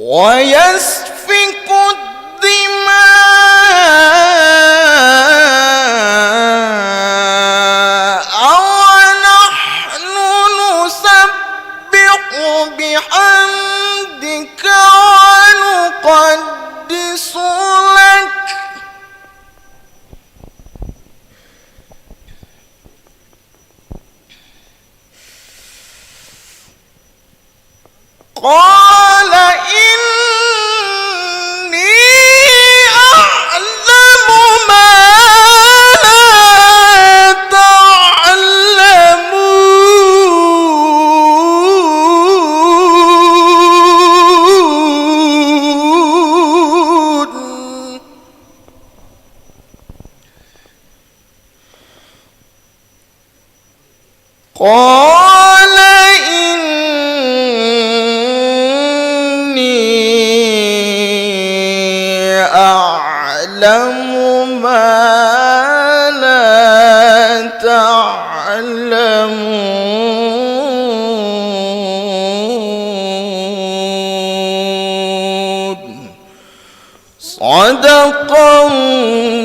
ويسفك الدماء ونحن نسبح بحمدك ونقدس لك قال إني أعلم ما لا تعلمون قال أعلم ما لا تعلمون صدق الله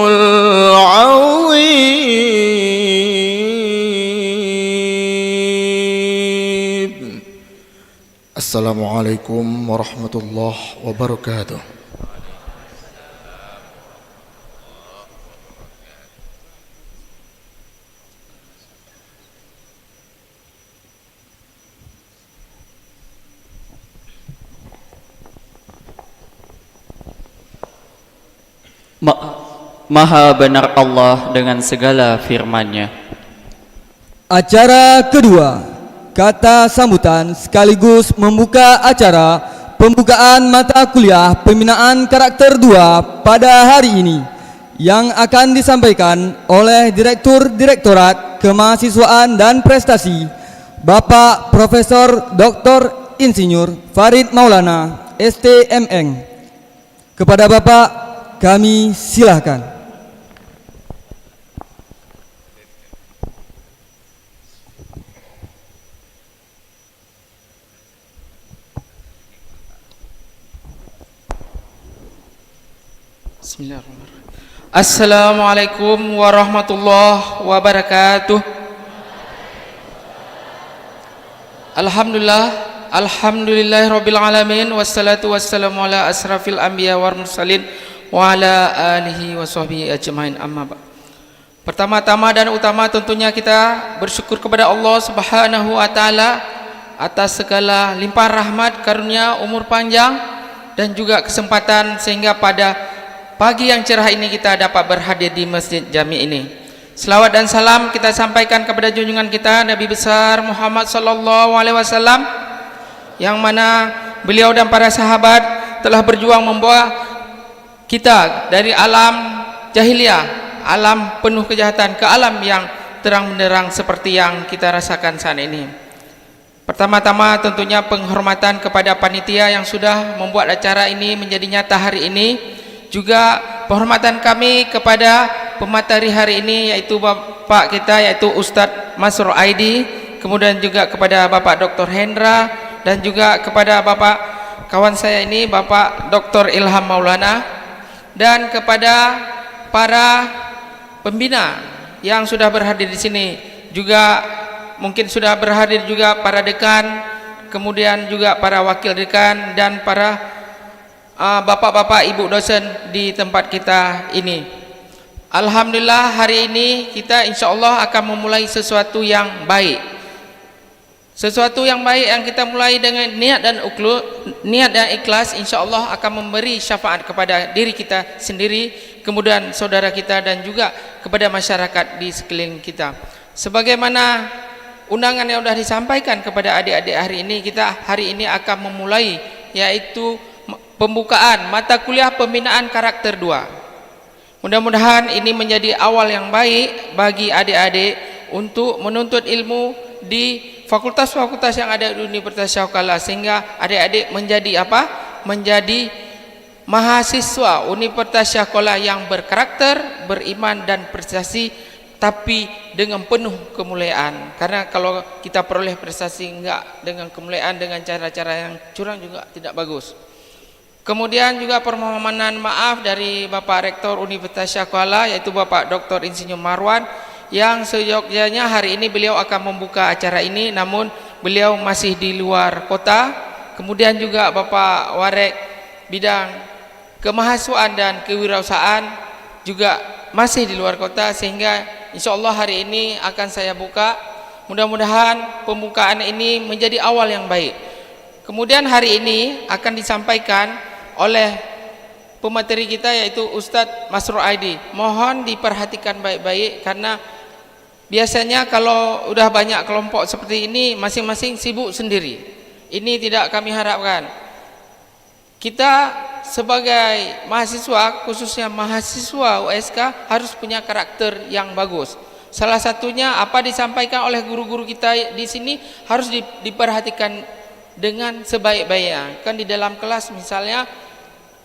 العظيم. Assalamualaikum warahmatullahi wabarakatuh. Maha benar Allah dengan segala firman-Nya. Acara kedua, kata sambutan sekaligus membuka acara pembukaan mata kuliah pembinaan karakter 2 pada hari ini yang akan disampaikan oleh Direktur Direktorat Kemahasiswaan dan Prestasi Bapak Profesor Dr. Insinyur Farid Maulana STMN. Kepada Bapak kami silahkan. Bismillahirrahmanirrahim. Assalamualaikum warahmatullahi wabarakatuh. Alhamdulillahirabbil alamin wassalatu wassalamu ala asrafil anbiya wal mursalin wa ala alihi washabbihi ajmain, amma ba'd. Pertama-tama dan utama tentunya kita bersyukur kepada Allah Subhanahu wa taala atas segala limpahan rahmat, karunia, umur panjang dan juga kesempatan sehingga pada pagi yang cerah ini kita dapat berhadir di Masjid Jami ini. Selawat dan salam kita sampaikan kepada junjungan kita Nabi besar Muhammad sallallahu alaihi wasallam, yang mana beliau dan para sahabat telah berjuang membawa kita dari alam jahiliyah, alam penuh kejahatan, ke alam yang terang benderang seperti yang kita rasakan saat ini. Pertama-tama tentunya penghormatan kepada panitia yang sudah membuat acara ini menjadi nyata hari ini. Juga penghormatan kami kepada pemateri hari ini, yaitu Bapak kita, yaitu Ustadz Masrur Aidi, kemudian juga kepada Bapak Dr. Hendra, dan juga kepada Bapak kawan saya ini, Bapak Dr. Ilham Maulana, dan kepada para pembina yang sudah berhadir di sini. Juga mungkin sudah berhadir juga para dekan, kemudian juga para wakil dekan dan para bapak-bapak ibu dosen di tempat kita ini. Alhamdulillah hari ini kita insyaallah akan memulai sesuatu yang baik. Sesuatu yang baik yang kita mulai dengan niat dan ikhlas, insyaallah akan memberi syafaat kepada diri kita sendiri, kemudian saudara kita dan juga kepada masyarakat di sekeliling kita. Sebagaimana undangan yang sudah disampaikan kepada adik-adik hari ini, kita hari ini akan memulai yaitu pembukaan mata kuliah pembinaan karakter 2. Mudah-mudahan ini menjadi awal yang baik bagi adik-adik untuk menuntut ilmu di fakultas-fakultas yang ada di Universitas Syauqala, sehingga adik-adik menjadi apa? Menjadi mahasiswa Universitas Syauqala yang berkarakter, beriman dan prestasi tapi dengan penuh kemuliaan. Karena kalau kita peroleh prestasi enggak dengan kemuliaan, dengan cara-cara yang curang juga tidak bagus. Kemudian juga permohonan maaf dari Bapak Rektor Universitas Shah Kuala, yaitu Bapak Dr. Insinyur Marwan, yang seyogyanya hari ini beliau akan membuka acara ini, namun beliau masih di luar kota. Kemudian juga Bapak Warek bidang kemahasiswaan dan kewirausahaan juga masih di luar kota, sehingga insyaallah hari ini akan saya buka. Mudah-mudahan pembukaan ini menjadi awal yang baik. Kemudian hari ini akan disampaikan oleh pemateri kita, yaitu Ustadz Masrur Aidi. Mohon diperhatikan baik-baik, karena biasanya kalau udah banyak kelompok seperti ini masing-masing sibuk sendiri. Ini tidak kami harapkan. Kita sebagai mahasiswa, khususnya mahasiswa USK, harus punya karakter yang bagus. Salah satunya apa disampaikan oleh guru-guru kita di sini harus diperhatikan dengan sebaik-baiknya. Kan di dalam kelas misalnya,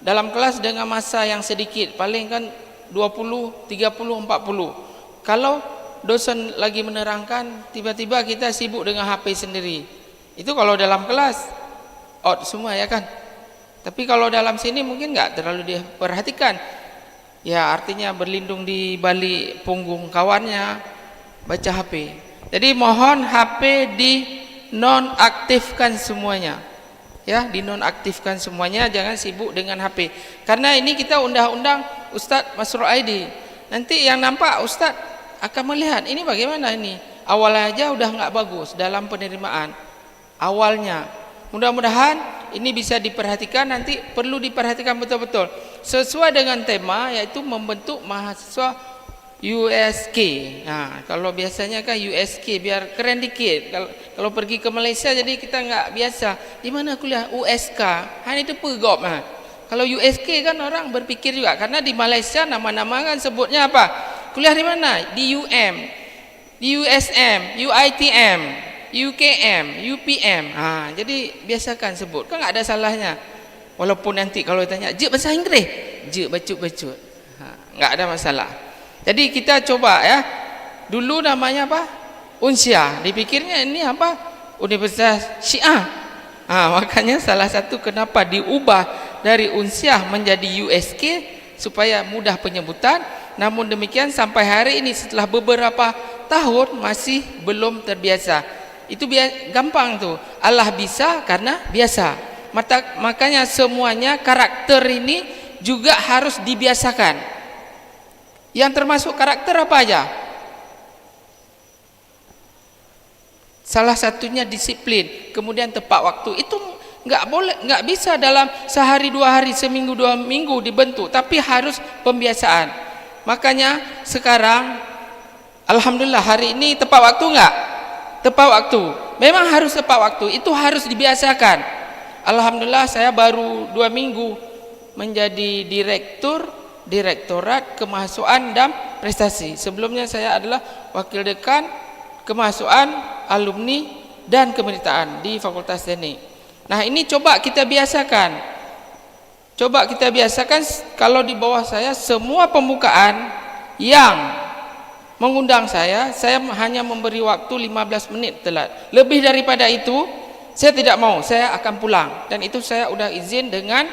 dalam kelas dengan masa yang sedikit, paling kan 20, 30, 40. Kalau dosen lagi menerangkan, tiba-tiba kita sibuk dengan HP sendiri. Itu kalau dalam kelas out semua ya kan. Tapi kalau dalam sini mungkin nggak terlalu diperhatikan. Ya artinya berlindung di balik punggung kawannya, baca HP. Jadi mohon HP di nonaktifkan semuanya. Ya, dinonaktifkan semuanya, jangan sibuk dengan HP. Karena ini kita undang-undang Ustadz Masrur Aidi. Nanti yang nampak Ustadz akan melihat ini bagaimana ini. Awalnya aja udah nggak bagus dalam penerimaan awalnya. Mudah-mudahan ini bisa diperhatikan, nanti perlu diperhatikan betul-betul sesuai dengan tema, yaitu membentuk mahasiswa USK. Nah, kalau biasanya kan USK biar keren dikit. Kalau pergi ke Malaysia jadi kita nggak biasa. Di mana kuliah USK? Hanya itu pegop. Nah, kalau USK kan orang berpikir juga, karena di Malaysia nama-nama kan sebutnya apa? Kuliah di mana? Di UM, di USM, UITM, UKM, UPM. Ah, jadi biasakan sebut. Kan nggak ada salahnya. Walaupun nanti kalau ditanya, "Je bahasa Inggeris?" Je bacut-bacut. Nggak ada masalah. Jadi kita coba ya. Dulu namanya apa? Unsyah. Dipikirnya ini apa? Universitas Syiah. Makanya salah satu kenapa diubah dari Unsyah menjadi USK supaya mudah penyebutan. Namun demikian sampai hari ini setelah beberapa tahun masih belum terbiasa. Itu gampang tuh. Allah bisa karena biasa. Makanya semuanya karakter ini juga harus dibiasakan. Yang termasuk karakter apa aja? Salah satunya disiplin, kemudian tepat waktu. Itu nggak boleh, nggak bisa dalam sehari dua hari, seminggu dua minggu dibentuk, tapi harus pembiasaan. Makanya sekarang, alhamdulillah hari ini tepat waktu nggak? Tepat waktu. Memang harus tepat waktu. Itu harus dibiasakan. Alhamdulillah saya baru 2 minggu menjadi Direktorat Kemahasiswaan dan Prestasi. Sebelumnya saya adalah Wakil Dekan Kemahasiswaan, Alumni dan Kemiritaan di Fakultas Teknik. Nah, ini coba kita biasakan. Coba kita biasakan kalau di bawah saya semua pembukaan yang mengundang saya hanya memberi waktu 15 menit telat. Lebih daripada itu saya tidak mau, saya akan pulang. Dan itu saya udah izin dengan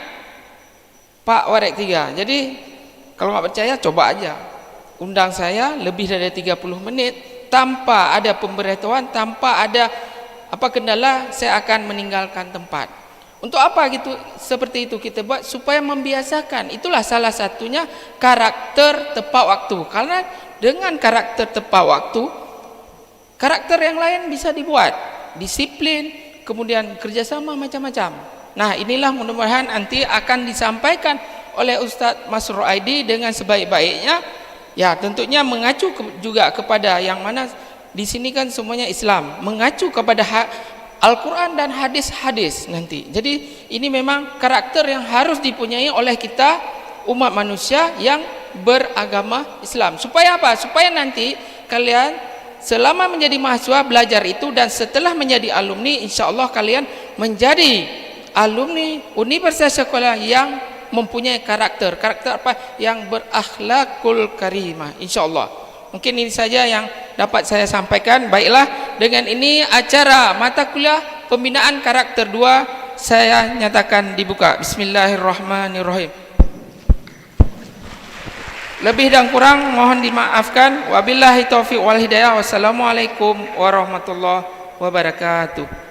Pak Warek 3. Jadi kalau nggak percaya coba aja. Undang saya lebih dari 30 menit tanpa ada pemberitahuan, tanpa ada apa kendala, saya akan meninggalkan tempat. Untuk apa gitu? Seperti itu kita buat supaya membiasakan. Itulah salah satunya karakter tepat waktu. Karena dengan karakter tepat waktu, karakter yang lain bisa dibuat. Disiplin, kemudian kerjasama macam-macam. Nah, inilah mudah-mudahan nanti akan disampaikan oleh Ustadz Masrur Aidi dengan sebaik-baiknya. Ya, tentunya mengacu juga kepada yang mana di sini kan semuanya Islam, mengacu kepada Al-Quran dan hadis-hadis nanti. Jadi ini memang karakter yang harus dipunyai oleh kita umat manusia yang beragama Islam. Supaya apa? Supaya nanti kalian selama menjadi mahasiswa belajar itu, dan setelah menjadi alumni, insya Allah kalian menjadi alumni Universitas Sekolah yang mempunyai karakter apa? Yang berakhlakul karimah, insya Allah. Mungkin ini saja yang dapat saya sampaikan. Baiklah, dengan ini acara mata kuliah pembinaan karakter 2 saya nyatakan dibuka. Bismillahirrahmanirrahim. Lebih dan kurang mohon dimaafkan. Wabillahi taufiq wal hidayah. Wassalamualaikum warahmatullahi wabarakatuh.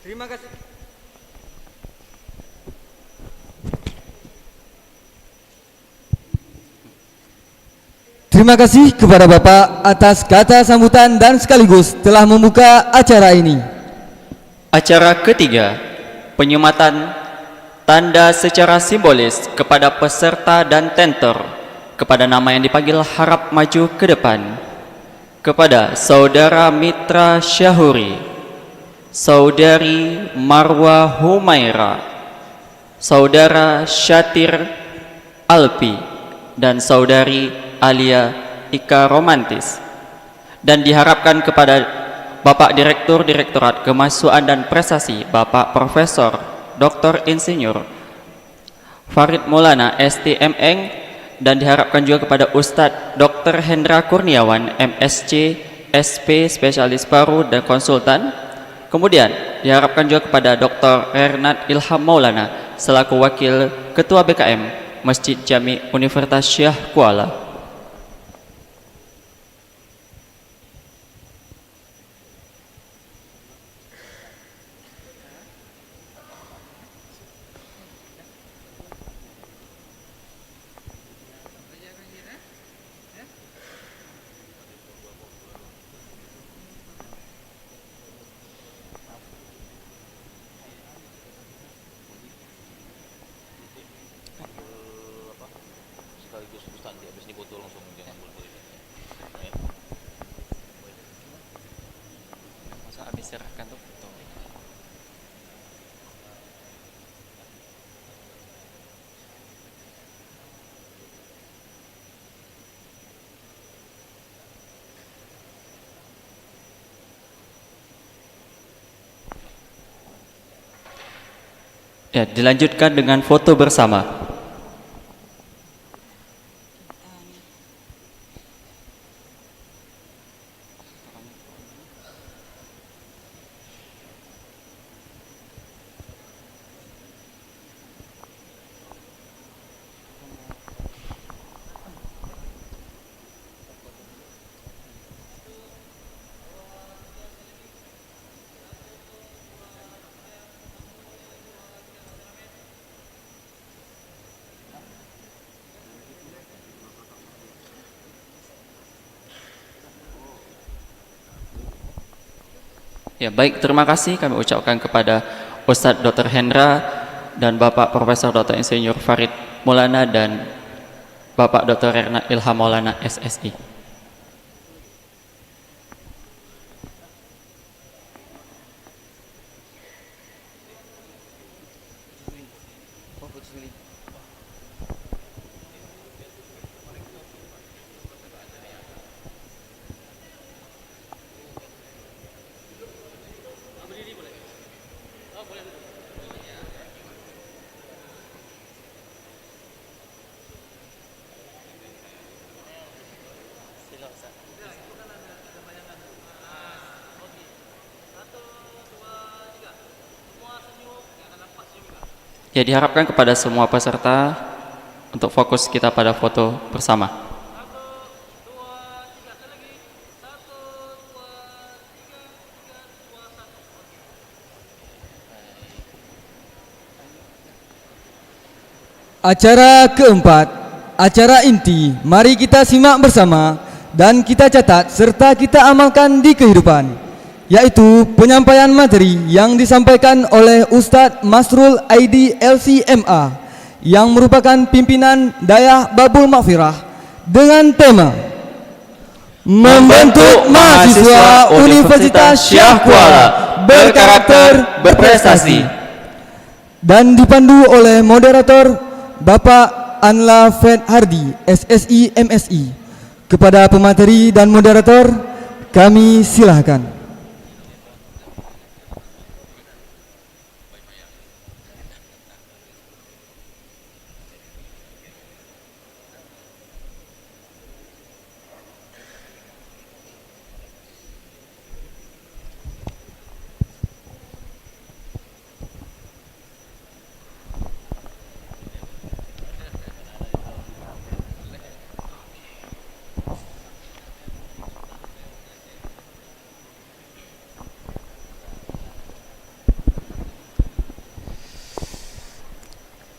Terima kasih. Terima kasih kepada Bapak atas kata sambutan dan sekaligus telah membuka acara ini. Acara ketiga, penyematan tanda secara simbolis kepada peserta dan tenter kepada nama yang dipanggil harap maju ke depan. Kepada Saudara Mitra Syahuri, Saudari Marwa Humaira, Saudara Syatir Alpi, dan Saudari Alia Ika Romantis. Dan diharapkan kepada Bapak Direktur Direktorat Kemahasiswaan dan Prestasi, Bapak Profesor Dr. Insinyur Farid Maulana STMN, dan diharapkan juga kepada Ustadz Dr. Hendra Kurniawan MSc SP Spesialis Paru dan Konsultan. Kemudian diharapkan juga kepada Dr. Ernat Ilham Maulana selaku Wakil Ketua BKM Masjid Jami Universitas Syah Kuala. Ya, dilanjutkan dengan foto bersama. Ya, baik, terima kasih kami ucapkan kepada Ustadz Dr. Hendra dan Bapak Profesor Dr. Insinyur Farid Maulana dan Bapak Dr. Ernat Ilham Maulana SSI. Ya, diharapkan kepada semua peserta untuk fokus kita pada foto bersama. Acara keempat, acara inti, mari kita simak bersama dan kita catat serta kita amalkan di kehidupan, yaitu penyampaian materi yang disampaikan oleh Ustadz Masrul Aidi LCMA yang merupakan pimpinan Dayah Babul Maghfirah dengan tema Membentuk Mahasiswa Universitas Syah Kuala Berkarakter Berprestasi, dan dipandu oleh moderator Bapak Anla Fed Hardi, SSI MSI. Kepada pemateri dan moderator, kami silahkan.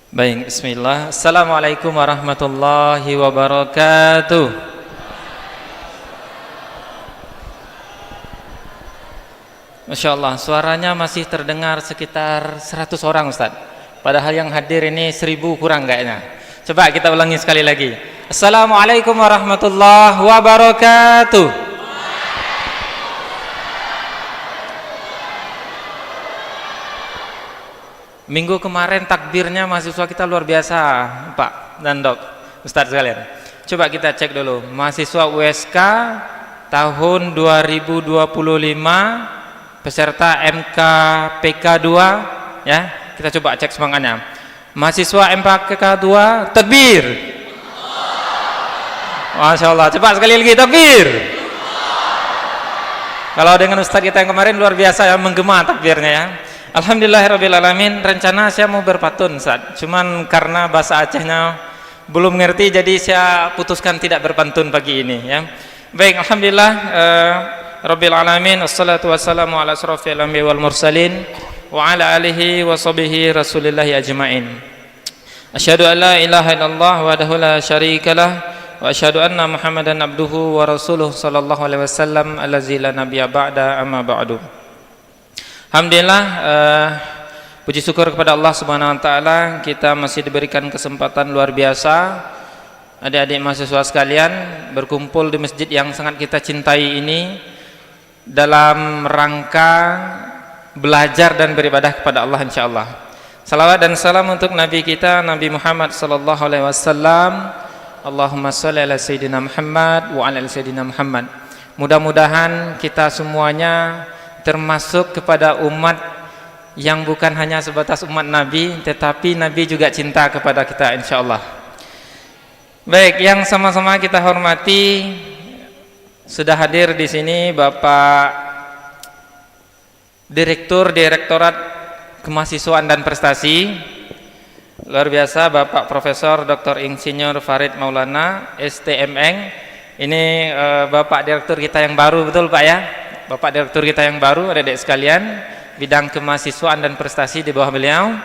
Baik, bismillah. Assalamualaikum warahmatullahi wabarakatuh. Masya Allah, suaranya masih terdengar sekitar 100 orang Ustaz. Padahal yang hadir ini 1000 kurang kayaknya. Coba kita ulangi sekali lagi. Assalamualaikum warahmatullahi wabarakatuh. Minggu kemarin takbirnya mahasiswa kita luar biasa, Pak dan Dok, Ustadz sekalian. Coba kita cek dulu, mahasiswa USK tahun 2025 peserta MKPK 2 ya. Kita coba cek semangatnya. Mahasiswa MKPK 2 takbir. Masya Allah, coba sekali lagi takbir. Kalau dengan Ustadz kita yang kemarin luar biasa ya, menggema takbirnya ya. Alhamdulillahirrabbilalamin. Rencana saya mau berpantun Ustaz, cuman karena bahasa Acehnya belum ngerti, jadi saya putuskan tidak berpantun pagi ini ya. Baik, alhamdulillah rabbil alamin, wassalatu wassalamu ala asrofil anbiya wal mursalin wa ala alihi wa sahbihi rasulillahi ajmain. Asyhadu an la ilaha illallah wahdahu la syarikalah wa asyhadu anna muhammadan abduhu wa rasuluh sallallahu alaihi wasallam allazi la nabiyya ba'da, amma ba'du. Alhamdulillah, puji syukur kepada Allah Subhanahu wa taala, kita masih diberikan kesempatan luar biasa adik-adik mahasiswa sekalian berkumpul di masjid yang sangat kita cintai ini dalam rangka belajar dan beribadah kepada Allah insyaallah. Salawat dan salam untuk nabi kita Nabi Muhammad sallallahu alaihi wasallam. Allahumma shalli ala sayyidina Muhammad wa ala ali sayyidina Muhammad. Mudah-mudahan kita semuanya termasuk kepada umat yang bukan hanya sebatas umat Nabi, tetapi Nabi juga cinta kepada kita insyaallah. Baik, yang sama-sama kita hormati, sudah hadir di sini Bapak Direktorat Kemahasiswaan dan Prestasi, luar biasa Bapak Profesor Dr. Insinyur Farid Maulana STMN. Ini Bapak Direktur kita yang baru, betul Pak ya? Bapak Direktur kita yang baru, adik-adik sekalian, bidang kemahasiswaan dan prestasi di bawah beliau.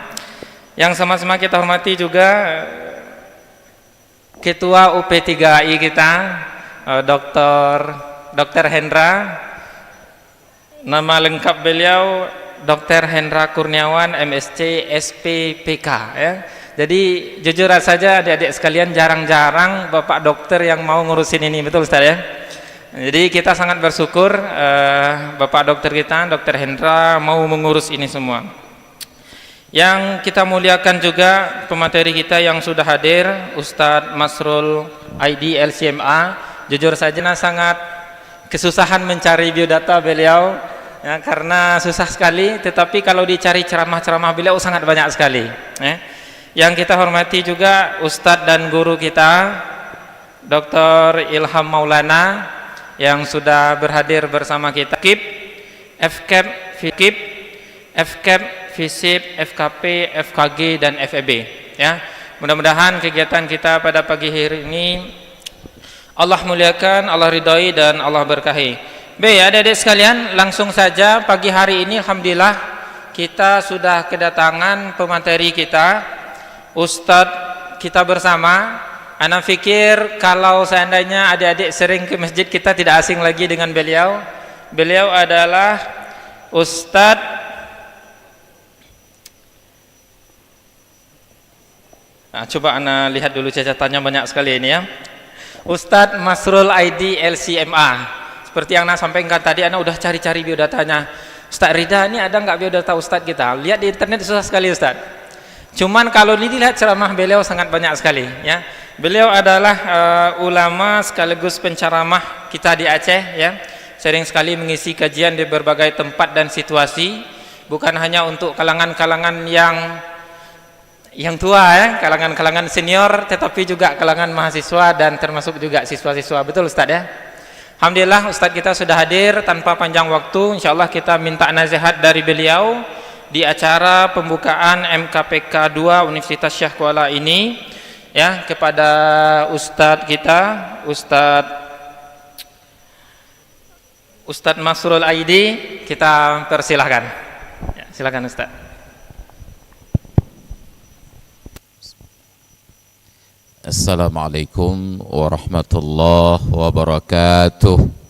Yang sama-sama kita hormati juga Ketua UP3AI kita, Dr. Hendra. Nama lengkap beliau Dr. Hendra Kurniawan, MSc SPPK ya. Jadi jujur saja adik-adik sekalian, jarang-jarang Bapak dokter yang mau ngurusin ini, betul Ustaz ya? Jadi kita sangat bersyukur Bapak dokter kita, Dr. Hendra mau mengurus ini semua. Yang kita muliakan juga pemateri kita yang sudah hadir, Ustadz Masrul ID LCMA. Jujur saja sangat kesusahan mencari biodata beliau ya, karena susah sekali, tetapi kalau dicari ceramah-ceramah beliau sangat banyak sekali ya. Yang kita hormati juga Ustadz dan guru kita Dr. Ilham Maulana yang sudah berhadir bersama kita, KIP, FKIP, FKIP, FKIP, FISIP, FKP, FKG dan FEB ya. Mudah-mudahan kegiatan kita pada pagi hari ini Allah muliakan, Allah ridhoi dan Allah berkahi. Baik, adik-adik sekalian, langsung saja pagi hari ini alhamdulillah kita sudah kedatangan pemateri kita, Ustadz kita bersama. Ana pikir kalau seandainya adik-adik sering ke masjid, kita tidak asing lagi dengan beliau. Beliau adalah Ustadz coba ana lihat dulu catatannya, banyak sekali ini ya. Ustadz Masrul ID LCMA. Seperti yang ana sampaikan tadi, ana udah cari-cari biodatanya. Ustadz Rida, ini ada nggak biodata Ustadz kita? Lihat di internet susah sekali Ustadz. Cuman kalau dilihat ceramah beliau sangat banyak sekali ya. Beliau adalah ulama sekaligus penceramah kita di Aceh ya. Sering sekali mengisi kajian di berbagai tempat dan situasi, bukan hanya untuk kalangan-kalangan yang tua ya, kalangan-kalangan senior, tetapi juga kalangan mahasiswa dan termasuk juga siswa-siswa. Betul Ustaz ya? Alhamdulillah Ustaz kita sudah hadir. Tanpa panjang waktu, insyaallah kita minta nasihat dari beliau di acara pembukaan MKPK 2 Universitas Syah Kuala ini ya, kepada Ustadz kita, Ustadz Masrul Aidi, kita persilahkan ya, silakan Ustadz. Assalamualaikum warahmatullahi wabarakatuh.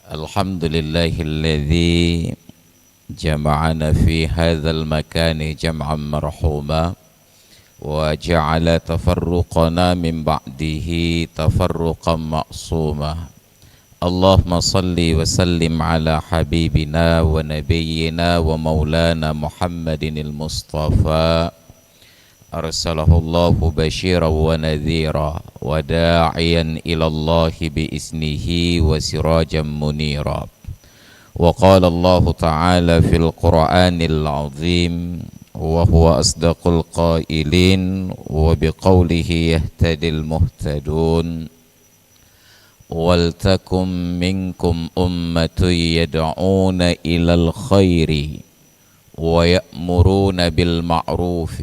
Alhamdulillahilladzi jama'ana fi hadzal makani jam'an marhuma wa ja'ala tafarruqana min ba'dihi tafarruqan ma'suma. Allahumma salli wa sallim ala habibina wa nabiyyina wa maulana Muhammadinil Mustafa arsalahullahu basyiran wa nadhira wa da'iyan ilallahi biiznihi wa sirajan munira. Wa qala Allah ta'ala fil Qur'anil azim wa huwa asdaqul qailin wa biqaulihi yahtadil muhtadun. وَلْتَكُمْ مِنْكُمْ أُمَّةٌ يَدْعُونَ إِلَى الْخَيْرِ وَيَأْمُرُونَ بِالْمَعْرُوفِ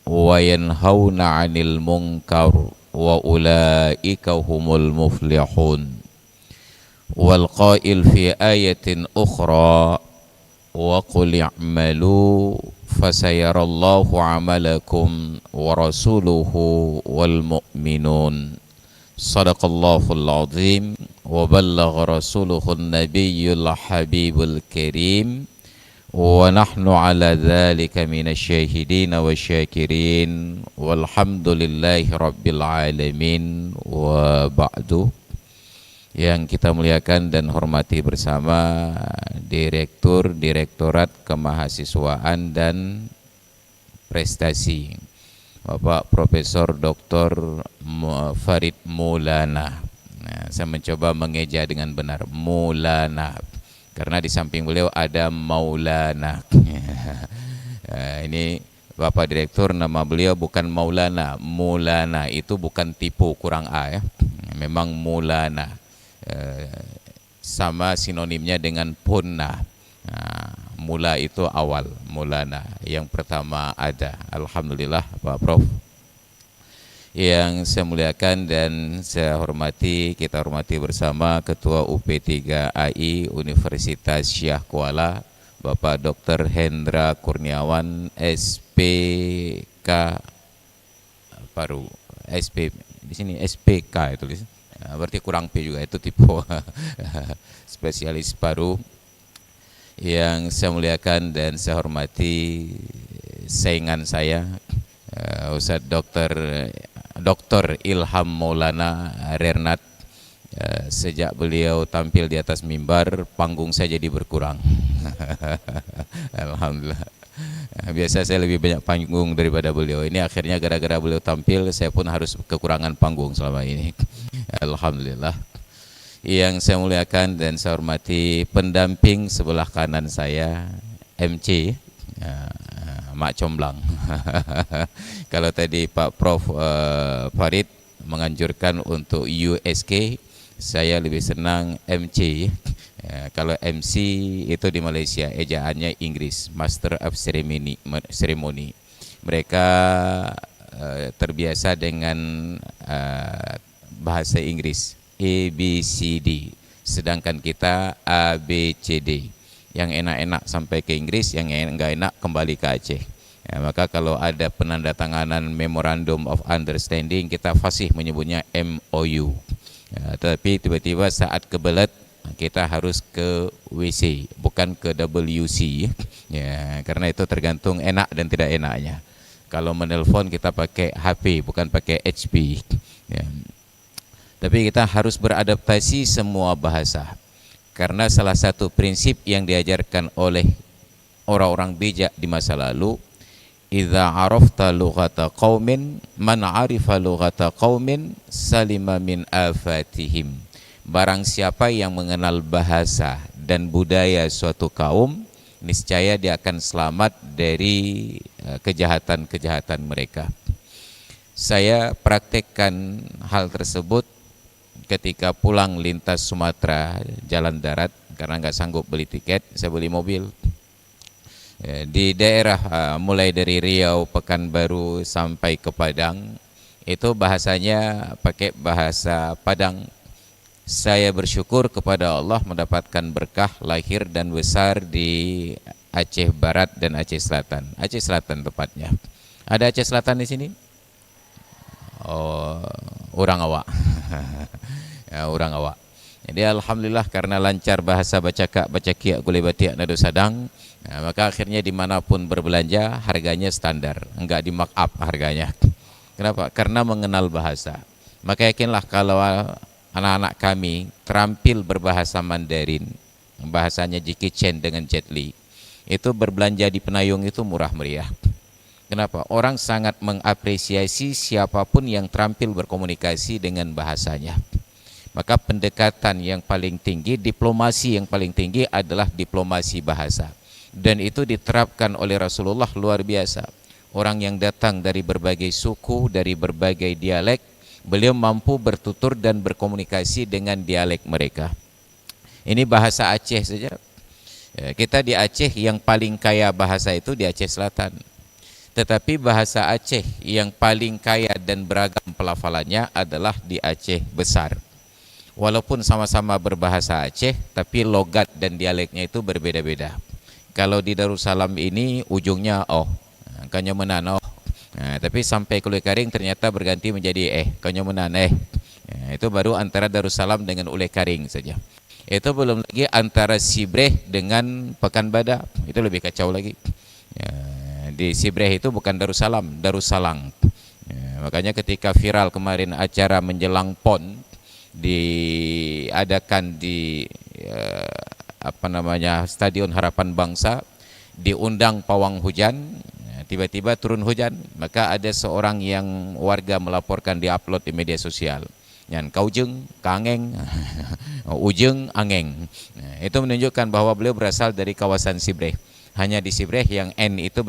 وَيَنْهَوْنَ عَنِ الْمُنْكَرِ وَأُولَئِكَ هُمُ الْمُفْلِحُونَ. وَالْقَائِلُ فِي آيَةٍ أُخْرَى وَقُلِ اعْمَلُوا فَسَيَرَى اللَّهُ عَمَلَكُمْ وَرَسُولُهُ وَالْمُؤْمِنُونَ. Sadaqallahul azim wa ballagha rasuluhun nabiyyul habibul karim wa nahnu ala dhalika minasyahidin wa syakirin walhamdulillahi rabbil alamin wa ba'du. Yang kita muliakan dan hormati bersama Direktur Direktorat Kemahasiswaan dan Prestasi Bapak Profesor Dr. Farid Maulana. Nah, saya mencoba mengeja dengan benar Maulana karena di samping beliau ada Maulana. Ini Bapak Direktur, nama beliau bukan Maulana. Maulana itu bukan tipu kurang A ya. Memang Maulana. Sama sinonimnya dengan punna. Nah, mula itu awal, mulana yang pertama ada. Alhamdulillah Pak Prof. Yang saya muliakan dan saya hormati, kita hormati bersama Ketua UP3AI Universitas Syah Kuala, Bapak Dr. Hendra Kurniawan SPK paru. SP di sini SPK itu berarti kurang P juga, itu tipe spesialis paru. Yang saya muliakan dan saya hormati saingan saya Ustadz Dr. Ilham Maulana Rernat. Sejak beliau tampil di atas mimbar, panggung saya jadi berkurang. Alhamdulillah. Biasa saya lebih banyak panggung daripada beliau. Ini akhirnya gara-gara beliau tampil, saya pun harus kekurangan panggung selama ini. Alhamdulillah. Yang saya muliakan dan saya hormati pendamping sebelah kanan saya, MC Mak Comblang. Kalau tadi Pak Prof Farid menganjurkan untuk USK, saya lebih senang MC. Kalau MC itu di Malaysia ejaannya Inggris, Master of Ceremony. Mereka terbiasa dengan bahasa Inggris ABCD, sedangkan kita ABCD. Yang enak-enak sampai ke Inggris, yang enggak enak kembali ke Aceh. Ya, maka kalau ada penandatanganan Memorandum of Understanding, kita fasih menyebutnya MOU. Ya, tapi tiba-tiba saat kebelet kita harus ke WC, bukan ke WC. Ya, karena itu tergantung enak dan tidak enaknya. Kalau menelpon kita pakai HP, bukan pakai HP. Ya. Tapi kita harus beradaptasi semua bahasa. Karena salah satu prinsip yang diajarkan oleh orang-orang bijak di masa lalu, idza arafta lughata qaumin man arifa lughata qaumin salima min afatihim. Barang siapa yang mengenal bahasa dan budaya suatu kaum, niscaya dia akan selamat dari kejahatan-kejahatan mereka. Saya praktekkan hal tersebut ketika pulang lintas Sumatera jalan darat, karena nggak sanggup beli tiket, saya beli mobil. Di daerah mulai dari Riau, Pekanbaru sampai ke Padang, itu bahasanya pakai bahasa Padang. Saya bersyukur kepada Allah mendapatkan berkah lahir dan besar di Aceh Barat dan Aceh Selatan. Aceh Selatan tepatnya. Ada Aceh Selatan di sini? Oh, orang awak. Ya, orang awak. Jadi alhamdulillah karena lancar bahasa baca kak, baca kiak, gulai batik, nado sadang, maka akhirnya dimanapun berbelanja harganya standar, enggak di mark up harganya. Kenapa? Karena mengenal bahasa. Maka yakinlah kalau anak-anak kami terampil berbahasa Mandarin, bahasanya Jackie Chan dengan Jet Li, itu berbelanja di Penayung itu murah meriah. Kenapa? Orang sangat mengapresiasi siapapun yang terampil berkomunikasi dengan bahasanya. Maka pendekatan yang paling tinggi, diplomasi yang paling tinggi adalah diplomasi bahasa. Dan itu diterapkan oleh Rasulullah luar biasa. Orang yang datang dari berbagai suku, dari berbagai dialek, beliau mampu bertutur dan berkomunikasi dengan dialek mereka. Ini bahasa Aceh saja. Kita di Aceh yang paling kaya bahasa itu di Aceh Selatan. Tetapi bahasa Aceh yang paling kaya dan beragam pelafalannya adalah di Aceh Besar. Walaupun sama-sama berbahasa Aceh, tapi logat dan dialeknya itu berbeda-beda. Kalau di Darussalam ini ujungnya kanyo menan tapi sampai Ule Karing ternyata berganti menjadi kanyo menan itu baru antara Darussalam dengan Ule Karing saja. Itu belum lagi antara Sibreh dengan Pekanbadak, itu lebih kacau lagi. Di Sibreh itu bukan Darussalam, Darussalang. Makanya ketika viral kemarin acara menjelang PON diadakan di Stadion Harapan Bangsa, diundang pawang hujan, tiba-tiba turun hujan, maka ada seorang yang warga melaporkan, diupload di media sosial, yang kaujeng kangeng ujeng angeng. Itu menunjukkan bahwa beliau berasal dari kawasan Sibreh. Hanya di Sibreh yang N itu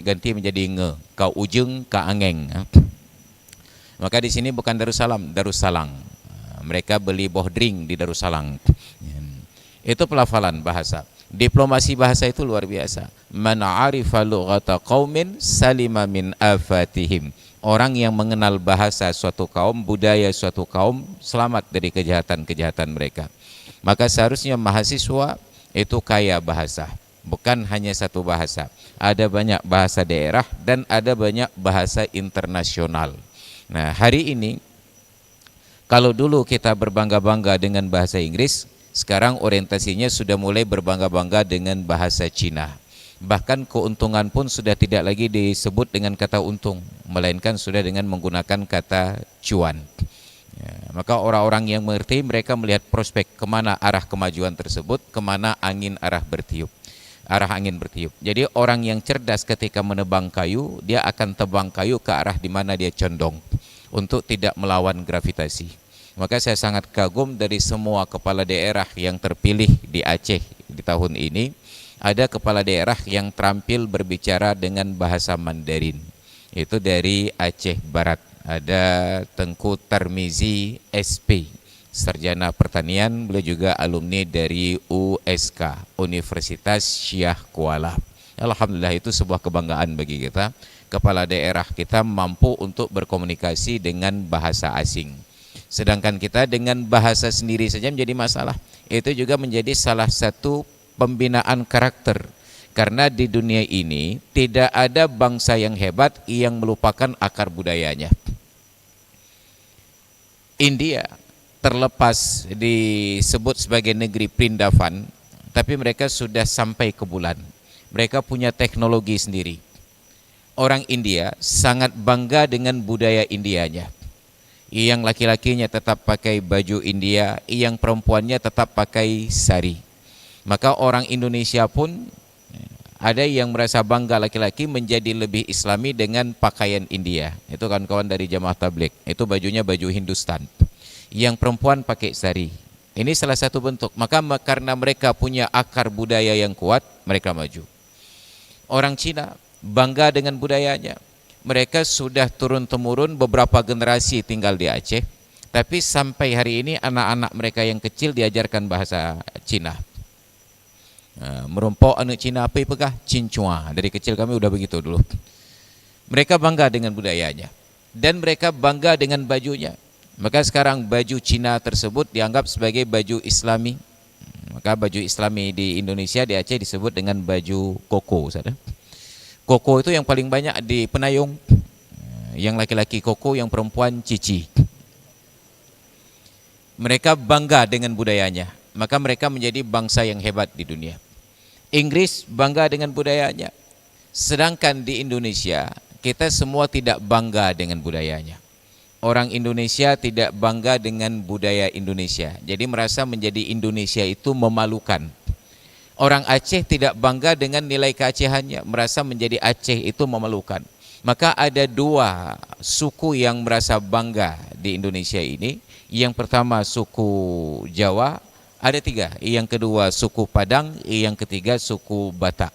ganti menjadi nge, kau ujeng ka angeng. Maka di sini bukan Darussalam, Darussalang. Mereka beli bohdring di Darussalang. Itu pelafalan bahasa. Diplomasi bahasa itu luar biasa. Man 'arifa lughata qaumin salima min afatihim. Orang yang mengenal bahasa suatu kaum, budaya suatu kaum, selamat dari kejahatan-kejahatan mereka. Maka seharusnya mahasiswa itu kaya bahasa. Bukan hanya satu bahasa. Ada banyak bahasa daerah dan ada banyak bahasa internasional. Nah, hari ini kalau dulu kita berbangga-bangga dengan bahasa Inggris, sekarang orientasinya sudah mulai berbangga-bangga dengan bahasa Cina. Bahkan keuntungan pun sudah tidak lagi disebut dengan kata untung, melainkan sudah dengan menggunakan kata cuan. Maka orang-orang yang mengerti, mereka melihat prospek kemana arah kemajuan tersebut, kemana angin arah bertiup. Jadi orang yang cerdas ketika menebang kayu, dia akan tebang kayu ke arah di mana dia condong, untuk tidak melawan gravitasi. Maka saya sangat kagum dari semua kepala daerah yang terpilih di Aceh di tahun ini. Ada kepala daerah yang terampil berbicara dengan bahasa Mandarin. Itu dari Aceh Barat. Ada Tengku Tarmizi SP, sarjana pertanian, beliau juga alumni dari USK, Universitas Syah Kuala. Alhamdulillah, itu sebuah kebanggaan bagi kita. Kepala daerah kita mampu untuk berkomunikasi dengan bahasa asing. Sedangkan kita dengan bahasa sendiri saja menjadi masalah. Itu juga menjadi salah satu pembinaan karakter. Karena di dunia ini tidak ada bangsa yang hebat yang melupakan akar budayanya. India terlepas disebut sebagai negeri Prindavan, tapi mereka sudah sampai ke bulan. Mereka punya teknologi sendiri. Orang India sangat bangga dengan budaya Indianya. Yang laki-lakinya tetap pakai baju India, yang perempuannya tetap pakai sari. Maka orang Indonesia pun ada yang merasa bangga laki-laki menjadi lebih islami dengan pakaian India. Itu kawan-kawan dari Jamaah Tabligh, itu bajunya baju Hindustan. Yang perempuan pakai sari. Ini salah satu bentuk. Maka karena mereka punya akar budaya yang kuat, mereka maju. Orang Cina bangga dengan budayanya. Mereka sudah turun-temurun beberapa generasi tinggal di Aceh, tapi sampai hari ini anak-anak mereka yang kecil diajarkan bahasa Cina. Merompok anak Cina apa pekah? Cincua. Dari kecil kami udah begitu dulu. Mereka bangga dengan budayanya dan mereka bangga dengan bajunya. Maka sekarang baju Cina tersebut dianggap sebagai baju Islami. Maka baju Islami di Indonesia, di Aceh disebut dengan baju koko. Koko itu yang paling banyak di Penayung. Yang laki-laki koko, yang perempuan cici. Mereka bangga dengan budayanya. Maka mereka menjadi bangsa yang hebat di dunia. Inggris bangga dengan budayanya. Sedangkan di Indonesia, kita semua tidak bangga dengan budayanya. Orang Indonesia tidak bangga dengan budaya Indonesia. Jadi merasa menjadi Indonesia itu memalukan. Orang Aceh tidak bangga dengan nilai keacehannya, merasa menjadi Aceh itu memalukan. Maka ada dua suku yang merasa bangga di Indonesia ini. Yang pertama suku Jawa, ada tiga. Yang kedua suku Padang, yang ketiga suku Batak.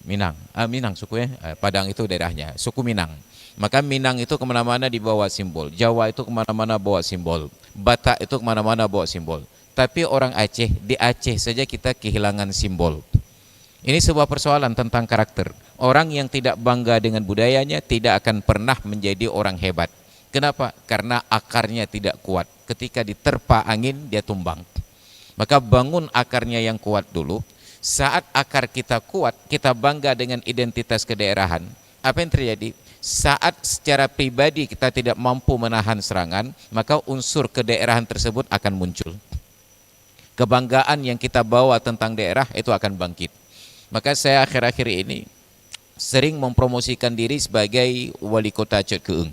Minang, Minang sukunya, Padang itu daerahnya, suku Minang. Maka Minang itu kemana-mana dibawa simbol, Jawa itu kemana-mana bawa simbol, Batak itu kemana-mana bawa simbol. Tapi orang Aceh, di Aceh saja kita kehilangan simbol. Ini sebuah persoalan tentang karakter. Orang yang tidak bangga dengan budayanya tidak akan pernah menjadi orang hebat. Kenapa? Karena akarnya tidak kuat. Ketika diterpa angin, dia tumbang. Maka bangun akarnya yang kuat dulu. Saat akar kita kuat, kita bangga dengan identitas kedaerahan. Apa yang terjadi? Saat secara pribadi kita tidak mampu menahan serangan, maka unsur kedaerahan tersebut akan muncul. Kebanggaan yang kita bawa tentang daerah itu akan bangkit. Maka saya akhir-akhir ini sering mempromosikan diri sebagai wali kota Cot Keeng.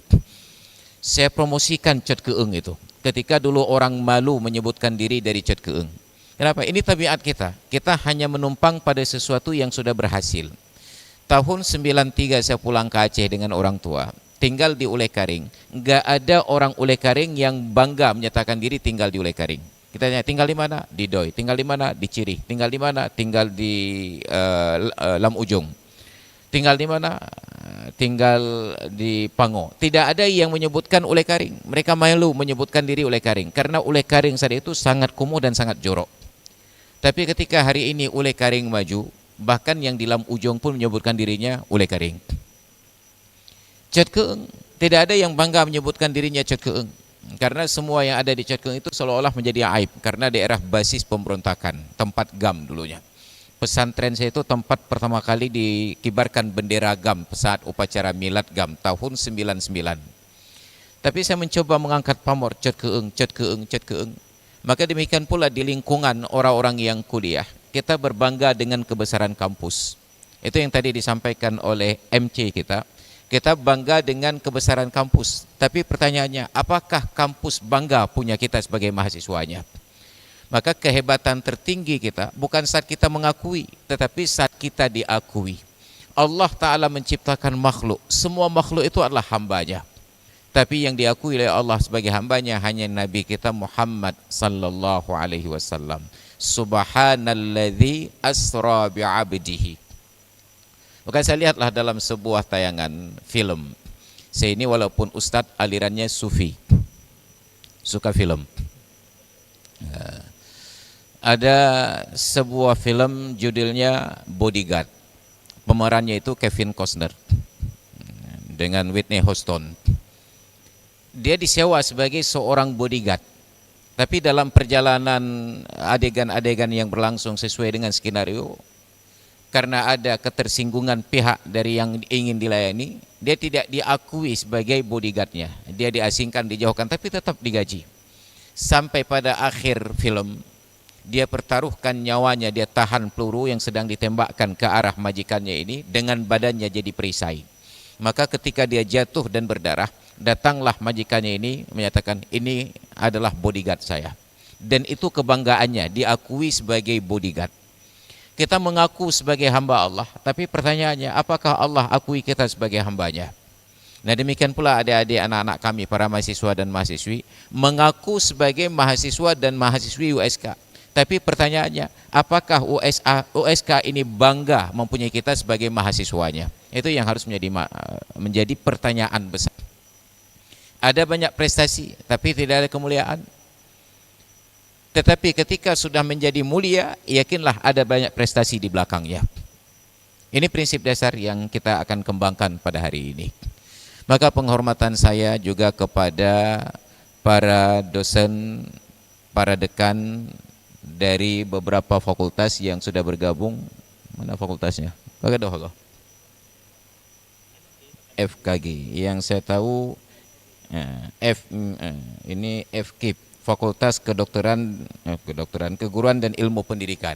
Saya promosikan Cot Keeng itu. Ketika dulu orang malu menyebutkan diri dari Cot Keeng. Kenapa? Ini tabiat kita. Kita hanya menumpang pada sesuatu yang sudah berhasil. Tahun 93 saya pulang ke Aceh dengan orang tua. Tinggal di Ulekaring. Enggak ada orang Ulekaring yang bangga menyatakan diri tinggal di Ulekaring. Kita tanya, tinggal di mana? Di Doi. Tinggal di mana? Di Cirih. Tinggal di mana? Tinggal di Lam Ujung. Tinggal di mana? Tinggal di Pango. Tidak ada yang menyebutkan Ulekaring. Mereka malu menyebutkan diri Ulekaring. Karena Ulekaring saat itu sangat kumuh dan sangat jorok. Tapi ketika hari ini Ulekaring maju, bahkan yang di Lam Ujung pun menyebutkan dirinya Ulekaring. Cot Keeng, tidak ada yang bangga menyebutkan dirinya Cot Keeng. Karena semua yang ada di Cot Keeng itu seolah-olah menjadi aib. Karena daerah basis pemberontakan, tempat GAM dulunya. Pesantren saya itu tempat pertama kali dikibarkan bendera GAM saat upacara milad GAM tahun 99. Tapi saya mencoba mengangkat pamor Cot Keeng, Cot Keeng, Cot Keeng. Maka demikian pula di lingkungan orang-orang yang kuliah, kita berbangga dengan kebesaran kampus. Itu yang tadi disampaikan oleh MC kita. Kita bangga dengan kebesaran kampus. Tapi pertanyaannya, apakah kampus bangga punya kita sebagai mahasiswanya? Maka kehebatan tertinggi kita bukan saat kita mengakui, tetapi saat kita diakui. Allah Ta'ala menciptakan makhluk. Semua makhluk itu adalah hambanya. Tapi yang diakui oleh Allah sebagai hambanya hanya Nabi kita Muhammad sallallahu alaihi wasallam. Subhanalladzi asra bi'abdihi. Maka saya lihatlah dalam sebuah tayangan film. Saya ini walaupun ustadz alirannya sufi, suka film. Ada sebuah film judulnya Bodyguard. Pemerannya itu Kevin Costner dengan Whitney Houston. Dia disewa sebagai seorang bodyguard. Tapi dalam perjalanan adegan-adegan yang berlangsung sesuai dengan skenario, karena ada ketersinggungan pihak dari yang ingin dilayani, dia tidak diakui sebagai bodyguardnya. Dia diasingkan, dijauhkan, tapi tetap digaji. Sampai pada akhir film, dia pertaruhkan nyawanya, dia tahan peluru yang sedang ditembakkan ke arah majikannya ini dengan badannya jadi perisai. Maka ketika dia jatuh dan berdarah, Datanglah majikannya ini menyatakan ini adalah bodyguard saya. Dan itu kebanggaannya, diakui sebagai bodyguard. Kita mengaku sebagai hamba Allah, tapi pertanyaannya apakah Allah akui kita sebagai hambanya? Nah demikian pula adik-adik anak-anak kami para mahasiswa dan mahasiswi mengaku sebagai mahasiswa dan mahasiswi USK. Tapi pertanyaannya, apakah USK ini bangga mempunyai kita sebagai mahasiswanya? Itu yang harus menjadi pertanyaan besar. Ada banyak prestasi, tapi tidak ada kemuliaan. Tetapi ketika sudah menjadi mulia, yakinlah ada banyak prestasi di belakangnya. Ini prinsip dasar yang kita akan kembangkan pada hari ini. Maka penghormatan saya juga kepada para dosen, para dekan, dari beberapa fakultas yang sudah bergabung. Mana fakultasnya? FKG. Yang saya tahu ini FKIP, Fakultas Kedokteran, Keguruan dan Ilmu Pendidikan.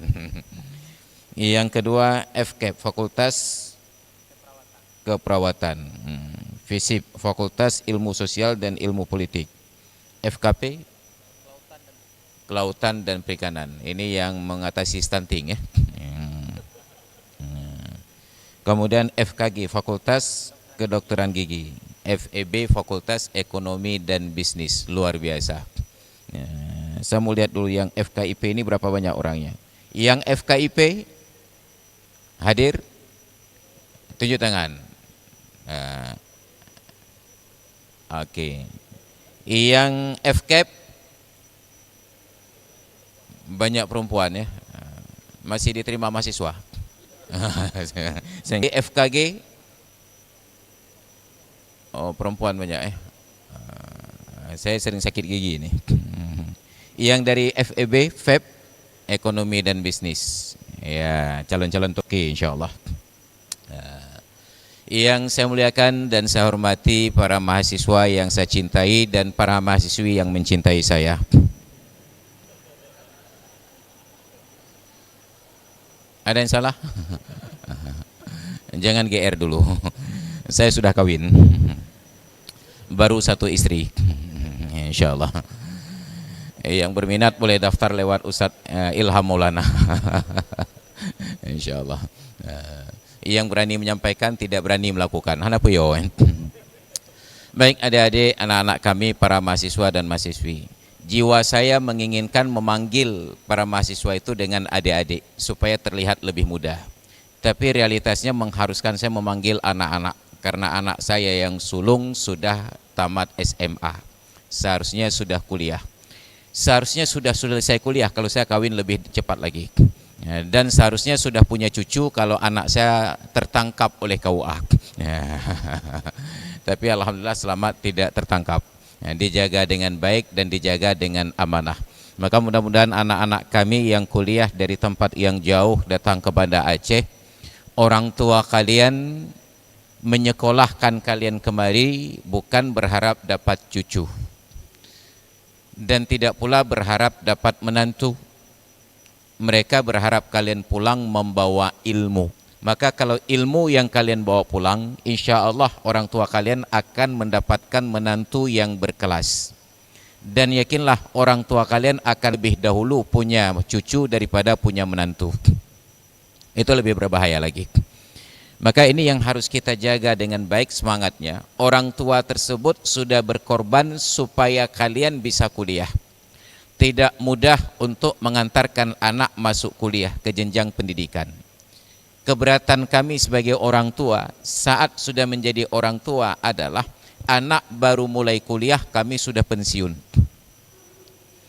Yang kedua FKIP, Fakultas Keperawatan. FISIP, Fakultas Ilmu Sosial dan Ilmu Politik. FKP, Kelautan dan Perikanan. Ini yang mengatasi stunting ya. Kemudian FKG, Fakultas Kedokteran Gigi. FEB, Fakultas Ekonomi dan Bisnis. Luar biasa. Saya mau lihat dulu yang FKIP ini berapa banyak orangnya. Yang FKIP hadir, tunjuk tangan. Oke. Yang FKEP banyak perempuan ya, masih diterima mahasiswa. FKG perempuan banyak saya sering sakit gigi ini. Yang dari FEB, FEB, Ekonomi dan Bisnis ya, calon-calon toki insyaallah. Yang saya muliakan dan saya hormati para mahasiswa yang saya cintai dan para mahasiswi yang mencintai saya. Ada yang salah? Jangan GR dulu. Saya sudah kawin. Baru 1 istri. Insyaallah. Yang berminat boleh daftar lewat Ustadz Ilham Maulana. Insyaallah. Yang berani menyampaikan tidak berani melakukan. Hanapu yo. Baik adik-adik, anak-anak kami para mahasiswa dan mahasiswi. Jiwa saya menginginkan memanggil para mahasiswa itu dengan adik-adik supaya terlihat lebih mudah. Tapi realitasnya mengharuskan saya memanggil anak-anak karena anak saya yang sulung sudah tamat SMA. Seharusnya sudah kuliah. Seharusnya sudah selesai kuliah kalau saya kawin lebih cepat lagi. Dan seharusnya sudah punya cucu kalau anak saya tertangkap oleh KUA. Tapi alhamdulillah selamat tidak tertangkap. Dijaga dengan baik dan dijaga dengan amanah. Maka mudah-mudahan anak-anak kami yang kuliah dari tempat yang jauh datang ke Banda Aceh, orang tua kalian menyekolahkan kalian kemari bukan berharap dapat cucu dan tidak pula berharap dapat menantu. Mereka berharap kalian pulang membawa ilmu. Maka kalau ilmu yang kalian bawa pulang, insya Allah orang tua kalian akan mendapatkan menantu yang berkelas. Dan yakinlah orang tua kalian akan lebih dahulu punya cucu daripada punya menantu. Itu lebih berbahaya lagi. Maka ini yang harus kita jaga dengan baik semangatnya. Orang tua tersebut sudah berkorban supaya kalian bisa kuliah. Tidak mudah untuk mengantarkan anak masuk kuliah ke jenjang pendidikan. Keberatan kami sebagai orang tua saat sudah menjadi orang tua adalah anak baru mulai kuliah kami sudah pensiun.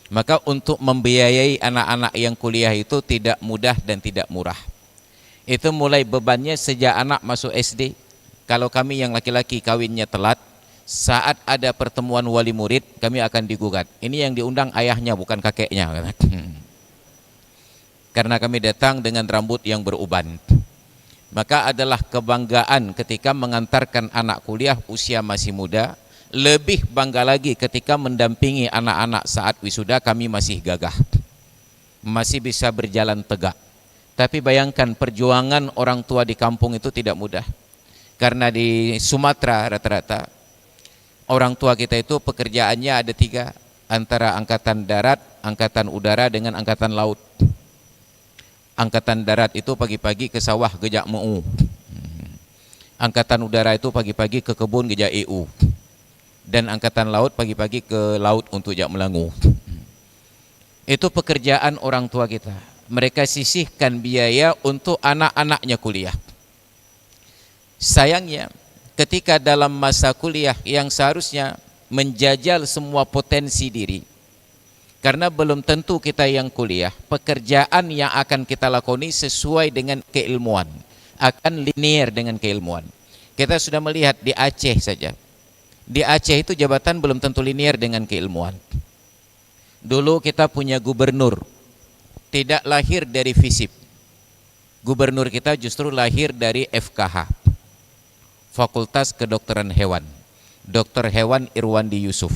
Maka untuk membiayai anak-anak yang kuliah itu tidak mudah dan tidak murah. Itu mulai bebannya sejak anak masuk SD. Kalau kami yang laki-laki kawinnya telat, saat ada pertemuan wali murid kami akan digugat. Ini yang diundang ayahnya bukan kakeknya. Karena kami datang dengan rambut yang beruban. Maka adalah kebanggaan ketika mengantarkan anak kuliah usia masih muda. Lebih bangga lagi ketika mendampingi anak-anak saat wisuda kami masih gagah. Masih bisa berjalan tegak. Tapi bayangkan perjuangan orang tua di kampung itu tidak mudah. Karena di Sumatera rata-rata orang tua kita itu pekerjaannya ada 3, antara angkatan darat, angkatan udara dengan angkatan laut. Angkatan darat itu pagi-pagi ke sawah gejak mau. Angkatan udara itu pagi-pagi ke kebun gejak EU. Dan angkatan laut pagi-pagi ke laut untuk jak melangu. Itu pekerjaan orang tua kita. Mereka sisihkan biaya untuk anak-anaknya kuliah. Sayangnya ketika dalam masa kuliah yang seharusnya menjajal semua potensi diri, karena belum tentu kita yang kuliah, pekerjaan yang akan kita lakoni sesuai dengan keilmuan, akan linear dengan keilmuan. Kita sudah melihat di Aceh saja. Di Aceh itu jabatan belum tentu linear dengan keilmuan. Dulu kita punya gubernur, tidak lahir dari FISIP. Gubernur kita justru lahir dari FKH, Fakultas Kedokteran Hewan. Dokter Hewan Irwandi Yusuf.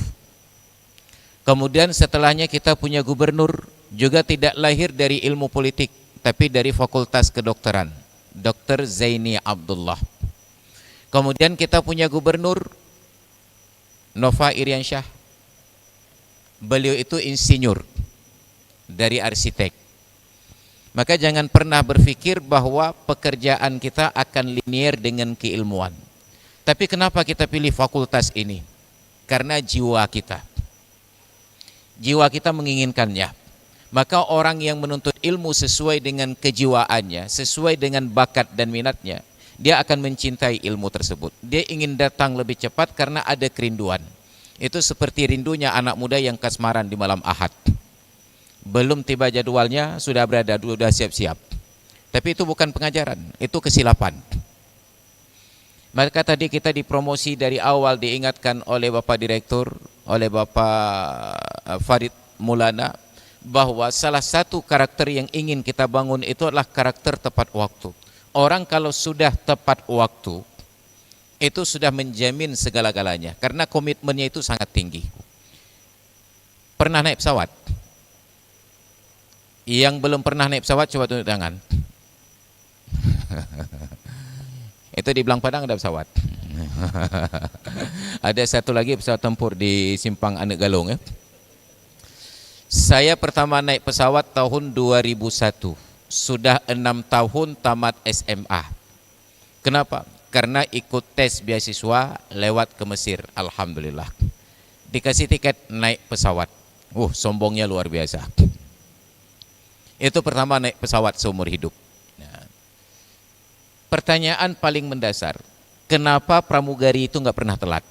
Kemudian setelahnya kita punya gubernur, juga tidak lahir dari ilmu politik, tapi dari Fakultas Kedokteran, Dr. Zaini Abdullah. Kemudian kita punya gubernur Nova Iriansyah. Beliau itu insinyur dari arsitek. Maka jangan pernah berpikir bahwa pekerjaan kita akan linear dengan keilmuan. Tapi kenapa kita pilih fakultas ini? Karena jiwa kita. Jiwa kita menginginkannya. Maka orang yang menuntut ilmu sesuai dengan kejiwaannya, sesuai dengan bakat dan minatnya, dia akan mencintai ilmu tersebut. Dia ingin datang lebih cepat karena ada kerinduan. Itu seperti rindunya anak muda yang kasmaran di malam Ahad. Belum tiba jadwalnya, sudah berada, sudah siap-siap. Tapi itu bukan pengajaran, itu kesilapan. Maka tadi kita dipromosi dari awal, diingatkan oleh Bapak Direktur, oleh Bapak Farid Maulana, bahwa salah satu karakter yang ingin kita bangun itu adalah karakter tepat waktu. Orang kalau sudah tepat waktu, itu sudah menjamin segala-galanya, karena komitmennya itu sangat tinggi. Pernah naik pesawat? Yang belum pernah naik pesawat coba tunjuk tangan. Itu di Belang Padang ada pesawat. Ada satu lagi pesawat tempur di Simpang Anak Galung ya. Saya pertama naik pesawat tahun 2001. Sudah 6 tahun tamat SMA. Kenapa? Karena ikut tes beasiswa lewat ke Mesir. Alhamdulillah. Dikasih tiket naik pesawat. Sombongnya luar biasa. Itu pertama naik pesawat seumur hidup. Pertanyaan paling mendasar, kenapa pramugari itu nggak pernah telat?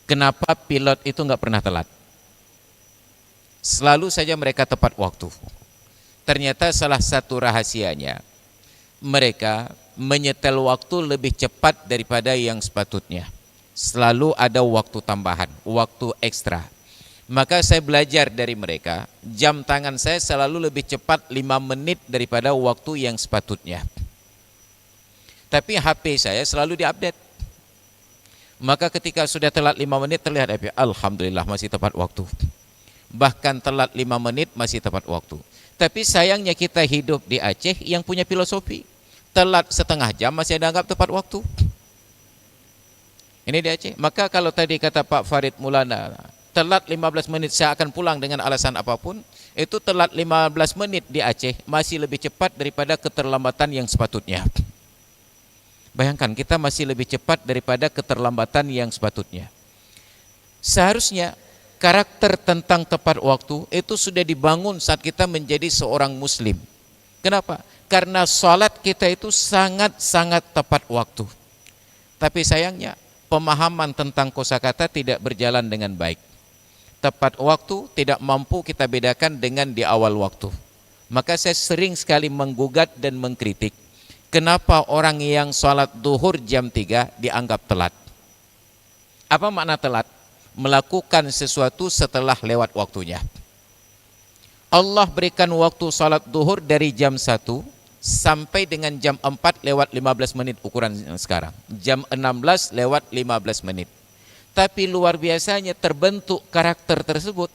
Kenapa pilot itu nggak pernah telat? Selalu saja mereka tepat waktu. Ternyata salah satu rahasianya, mereka menyetel waktu lebih cepat daripada yang sepatutnya. Selalu ada waktu tambahan, waktu ekstra. Maka saya belajar dari mereka, jam tangan saya selalu lebih cepat 5 menit daripada waktu yang sepatutnya. Tapi HP saya selalu diupdate. Maka ketika sudah telat 5 menit terlihat HP, alhamdulillah masih tepat waktu. Bahkan telat 5 menit masih tepat waktu. Tapi sayangnya kita hidup di Aceh yang punya filosofi, telat setengah jam masih dianggap tepat waktu. Ini di Aceh. Maka kalau tadi kata Pak Farid Maulana, telat 15 menit saya akan pulang dengan alasan apapun, itu telat 15 menit di Aceh masih lebih cepat daripada keterlambatan yang sepatutnya. Bayangkan kita masih lebih cepat daripada keterlambatan yang sepatutnya. Seharusnya karakter tentang tepat waktu itu sudah dibangun saat kita menjadi seorang muslim. Kenapa? Karena salat kita itu sangat-sangat tepat waktu. Tapi sayangnya pemahaman tentang kosakata tidak berjalan dengan baik. Tepat waktu tidak mampu kita bedakan dengan di awal waktu. Maka saya sering sekali menggugat dan mengkritik, kenapa orang yang sholat duhur jam 3 dianggap telat? Apa makna telat? Melakukan sesuatu setelah lewat waktunya. Allah berikan waktu sholat duhur dari jam 1 sampai dengan jam 4 lewat 15 menit ukuran sekarang. Jam 16 lewat 15 menit. Tapi luar biasanya terbentuk karakter tersebut.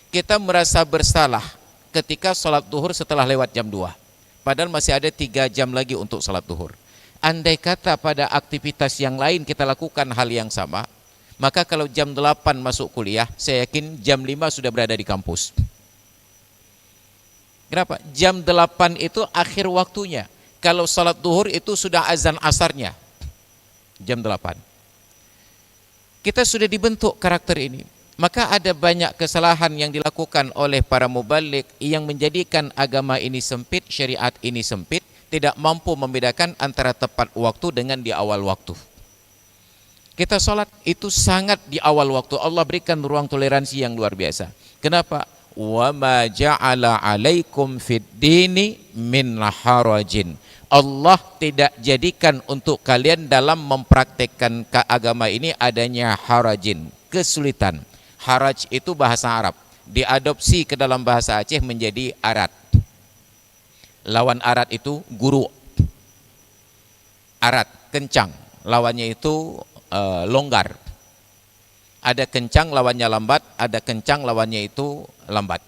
Kita merasa bersalah ketika sholat duhur setelah lewat jam 2. Padahal masih ada 3 jam lagi untuk salat duhur. Andai kata pada aktivitas yang lain kita lakukan hal yang sama, Maka kalau jam 8 masuk kuliah, saya yakin jam 5 sudah berada di kampus. Kenapa? Jam 8 itu akhir waktunya. Kalau salat duhur itu sudah azan asarnya. Jam 8. Kita sudah dibentuk karakter ini. Maka ada banyak kesalahan yang dilakukan oleh para mubalik yang menjadikan agama ini sempit, syariat ini sempit, tidak mampu membedakan antara tepat waktu dengan di awal waktu. Kita sholat itu sangat di awal waktu. Allah berikan ruang toleransi yang luar biasa. Kenapa? Wa ma ja'ala 'alaikum fid dini min harajin. Allah tidak jadikan untuk kalian dalam mempraktekkan agama ini adanya harajin, kesulitan. Haraj itu bahasa Arab, diadopsi ke dalam bahasa Aceh menjadi arat. Lawan arat itu guru. Arat, kencang. Lawannya itu longgar. Ada kencang lawannya lambat, ada kencang lawannya itu lambat.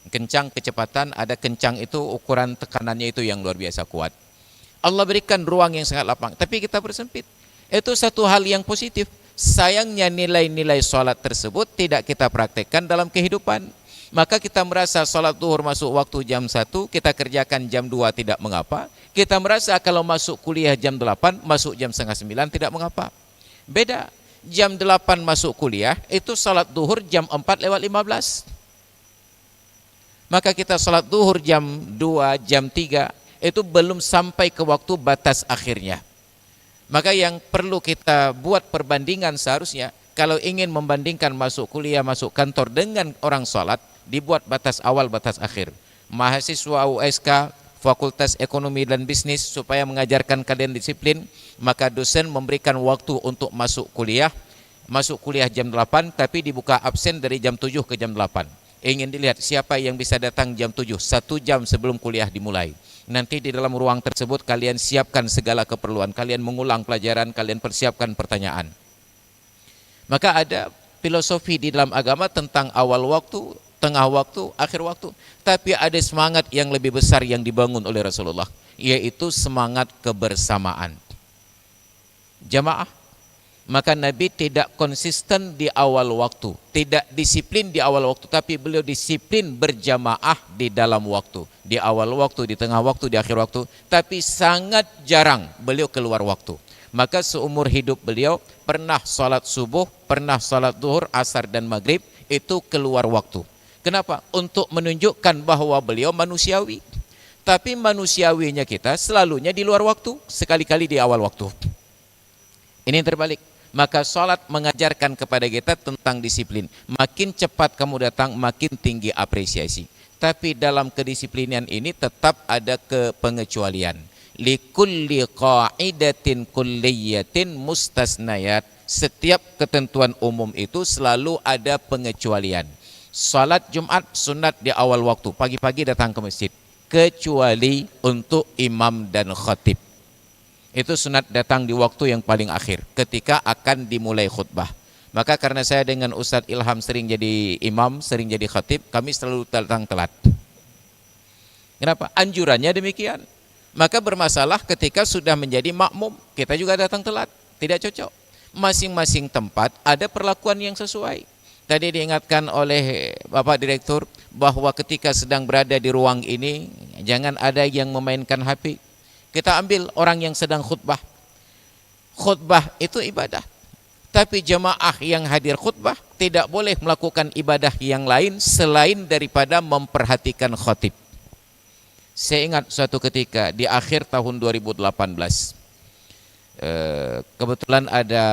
Kencang kecepatan, ada kencang itu ukuran tekanannya itu yang luar biasa kuat. Allah berikan ruang yang sangat lapang, tapi kita bersempit. Itu satu hal yang positif. Sayangnya nilai-nilai sholat tersebut tidak kita praktekkan dalam kehidupan. Maka kita merasa sholat duhur masuk waktu jam 1, kita kerjakan jam 2 tidak mengapa. Kita merasa kalau masuk kuliah jam 8, masuk jam setengah 9 tidak mengapa. Beda, jam 8 masuk kuliah, itu salat duhur jam 4:15. Maka kita salat duhur jam 2, jam 3, itu belum sampai ke waktu batas akhirnya. Maka yang perlu kita buat perbandingan seharusnya, kalau ingin membandingkan masuk kuliah, masuk kantor dengan orang salat, dibuat batas awal, batas akhir. Mahasiswa USK, Fakultas Ekonomi dan Bisnis, supaya mengajarkan kalian disiplin, maka dosen memberikan waktu untuk masuk kuliah jam 8, tapi dibuka absen dari jam 7 ke jam 8. Ingin dilihat siapa yang bisa datang jam 7, 1 jam sebelum kuliah dimulai. Nanti di dalam ruang tersebut kalian siapkan segala keperluan, kalian mengulang pelajaran, kalian persiapkan pertanyaan. Maka ada filosofi di dalam agama tentang awal waktu, tengah waktu, akhir waktu. Tapi ada semangat yang lebih besar yang dibangun oleh Rasulullah, yaitu semangat kebersamaan. Jamaah. Maka Nabi tidak konsisten di awal waktu, tidak disiplin di awal waktu, tapi beliau disiplin berjamaah di dalam waktu, di awal waktu, di tengah waktu, di akhir waktu. Tapi sangat jarang beliau keluar waktu. Maka seumur hidup beliau pernah salat subuh, pernah salat duhur, asar dan maghrib itu keluar waktu. Kenapa? Untuk menunjukkan bahwa beliau manusiawi. Tapi manusiawinya kita selalunya di luar waktu, sekali-kali di awal waktu. Ini yang terbalik. Maka salat mengajarkan kepada kita tentang disiplin. Makin cepat kamu datang, makin tinggi apresiasi. Tapi dalam kedisiplinan ini tetap ada kepengecualian. Likulli qa'idatin kulliyatin mustasnayat. Setiap ketentuan umum itu selalu ada pengecualian. Salat Jumat sunat di awal waktu, pagi-pagi datang ke masjid, kecuali untuk imam dan khatib. Itu sunat datang di waktu yang paling akhir, ketika akan dimulai khutbah. Maka karena saya dengan Ustadz Ilham sering jadi imam, sering jadi khatib, kami selalu datang telat. Kenapa? Anjurannya demikian. Maka bermasalah ketika sudah menjadi makmum, kita juga datang telat, tidak cocok. Masing-masing tempat ada perlakuan yang sesuai. Tadi diingatkan oleh Bapak Direktur bahwa ketika sedang berada di ruang ini, jangan ada yang memainkan HP. Kita ambil orang yang sedang khutbah. Khutbah itu ibadah. Tapi jemaah yang hadir khutbah tidak boleh melakukan ibadah yang lain selain daripada memperhatikan khatib. Saya ingat suatu ketika di akhir tahun 2018, kebetulan ada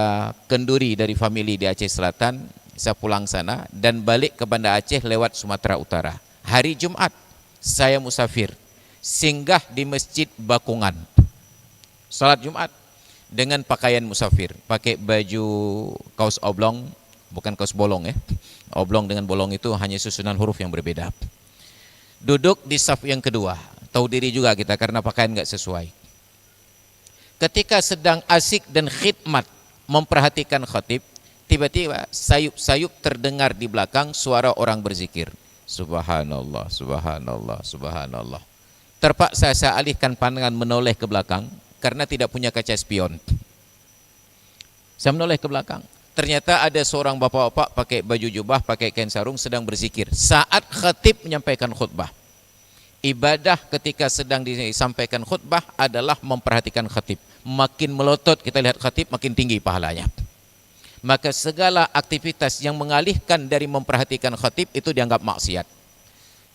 kenduri dari famili di Aceh Selatan. Saya pulang sana dan balik ke Banda Aceh lewat Sumatera Utara. Hari Jumat saya musafir, singgah di Masjid Bakungan, salat Jumat dengan pakaian musafir, pakai baju kaos oblong, bukan kaos bolong ya. Oblong dengan bolong itu hanya susunan huruf yang berbeda. Duduk di saf yang kedua, tahu diri juga kita karena pakaian nggak sesuai. Ketika sedang asik dan khidmat memperhatikan khatib, tiba-tiba sayup-sayup terdengar di belakang suara orang berzikir. Subhanallah, subhanallah, subhanallah. Terpaksa saya alihkan pandangan menoleh ke belakang karena tidak punya kaca spion. Saya menoleh ke belakang. Ternyata ada seorang bapak-bapak pakai baju jubah, pakai kain sarung sedang berzikir saat khatib menyampaikan khutbah. Ibadah ketika sedang disampaikan khutbah adalah memperhatikan khatib. Makin melotot kita lihat khatib, makin tinggi pahalanya. Maka segala aktivitas yang mengalihkan dari memperhatikan khatib itu dianggap maksiat.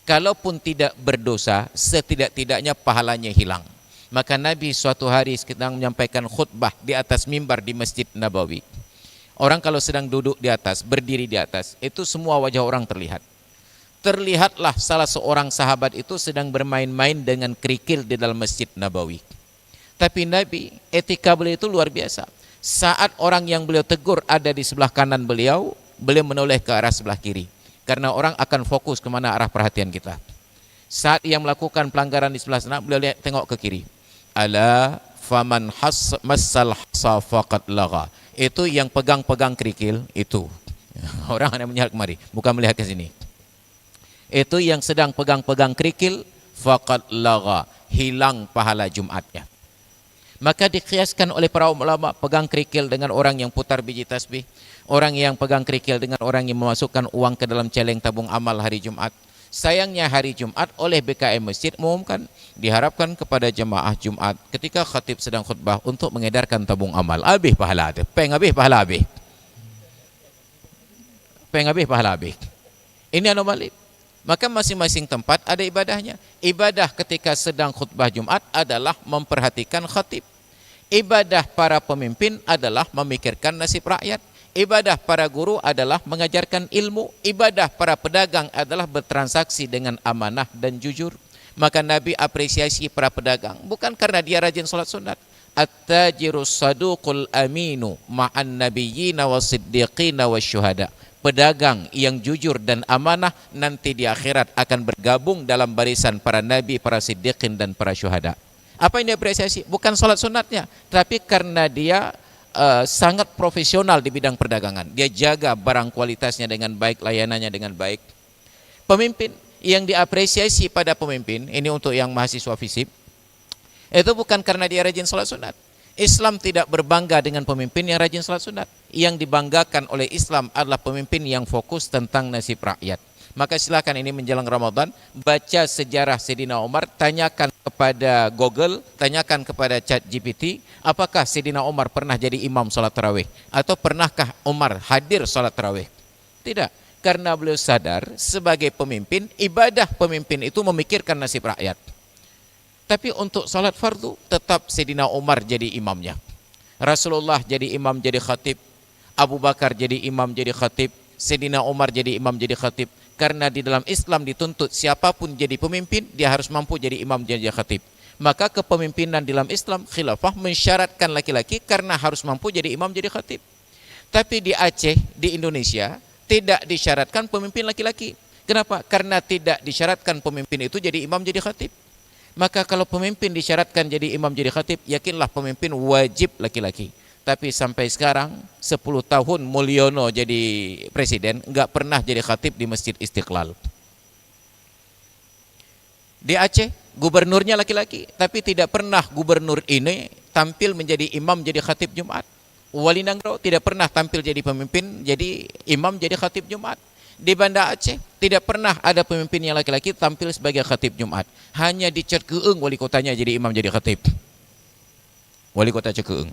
Kalaupun tidak berdosa, setidak-tidaknya pahalanya hilang. Maka Nabi suatu hari sedang menyampaikan khutbah di atas mimbar di Masjid Nabawi. Orang kalau sedang duduk di atas, berdiri di atas, itu semua wajah orang terlihat. Terlihatlah salah seorang sahabat itu sedang bermain-main dengan kerikil di dalam Masjid Nabawi. Tapi Nabi, etika beliau itu luar biasa. Saat orang yang beliau tegur ada di sebelah kanan beliau, beliau menoleh ke arah sebelah kiri. Karena orang akan fokus kemana arah perhatian kita. Saat ia melakukan pelanggaran di sebelah sana, beliau tengok ke kiri. Ala faman massal hasa faqad lagha. Itu yang pegang-pegang kerikil itu. Orang yang melihat kemari, bukan melihat ke sini. Itu yang sedang pegang-pegang kerikil, faqad lagha, hilang pahala Jumatnya. Maka dikiaskan oleh para ulama pegang kerikil dengan orang yang putar biji tasbih, orang yang pegang kerikil dengan orang yang memasukkan uang ke dalam celeng tabung amal hari Jumat. Sayangnya hari Jumat oleh BKM Masjid mengumumkan diharapkan kepada jemaah Jumat ketika khatib sedang khutbah untuk mengedarkan tabung amal. Habis pahala tu, peng habis pahala habis. Peng habis pahala habis. Ini anomali. Maka masing-masing tempat ada ibadahnya. Ibadah ketika sedang khutbah Jumat adalah memperhatikan khatib. Ibadah para pemimpin adalah memikirkan nasib rakyat. Ibadah para guru adalah mengajarkan ilmu. Ibadah para pedagang adalah bertransaksi dengan amanah dan jujur. Maka Nabi apresiasi para pedagang bukan karena dia rajin salat sunat. At-tajirus saduqul aminu ma'an nabiyyina was-siddiqina wasyuhada. Pedagang yang jujur dan amanah nanti di akhirat akan bergabung dalam barisan para nabi, para siddiqin dan para syuhada. Apa yang dia apresiasi? Bukan salat sunatnya, tapi karena dia sangat profesional di bidang perdagangan. Dia jaga barang kualitasnya dengan baik, layanannya dengan baik. Pemimpin yang diapresiasi pada pemimpin, ini untuk yang mahasiswa FISIP, itu bukan karena dia rajin salat sunat. Islam tidak berbangga dengan pemimpin yang rajin salat sunat. Yang dibanggakan oleh Islam adalah pemimpin yang fokus tentang nasib rakyat. Maka silakan ini menjelang Ramadan, baca sejarah Sayyidina Umar, tanyakan kepada Google, tanyakan kepada ChatGPT, apakah Sayyidina Umar pernah jadi imam salat tarawih? Atau pernahkah Umar hadir salat tarawih? Tidak, karena beliau sadar sebagai pemimpin, ibadah pemimpin itu memikirkan nasib rakyat. Tapi untuk salat fardu tetap Sayyidina Umar jadi imamnya. Rasulullah jadi imam, jadi khatib. Abu Bakar jadi imam, jadi khatib. Sayyidina Umar jadi imam, jadi khatib. Karena di dalam Islam dituntut siapapun jadi pemimpin, dia harus mampu jadi imam, jadi khatib. Maka kepemimpinan di dalam Islam, khilafah mensyaratkan laki-laki karena harus mampu jadi imam, jadi khatib. Tapi di Aceh, di Indonesia, tidak disyaratkan pemimpin laki-laki. Kenapa? Karena tidak disyaratkan pemimpin itu jadi imam, jadi khatib. Maka kalau pemimpin disyaratkan jadi imam, jadi khatib, yakinlah pemimpin wajib laki-laki. Tapi sampai sekarang 10 tahun Mulyono jadi presiden, enggak pernah jadi khatib di Masjid Istiqlal. Di Aceh gubernurnya laki-laki, tapi tidak pernah gubernur ini tampil menjadi imam, jadi khatib Jumat. Wali Nanggro tidak pernah tampil jadi pemimpin, jadi imam, jadi khatib Jumat. Di Banda Aceh tidak pernah ada pemimpin yang laki-laki tampil sebagai khatib Jumat. Hanya di Cerkeeng wali kotanya jadi imam, jadi khatib. Wali kota Cerkeeng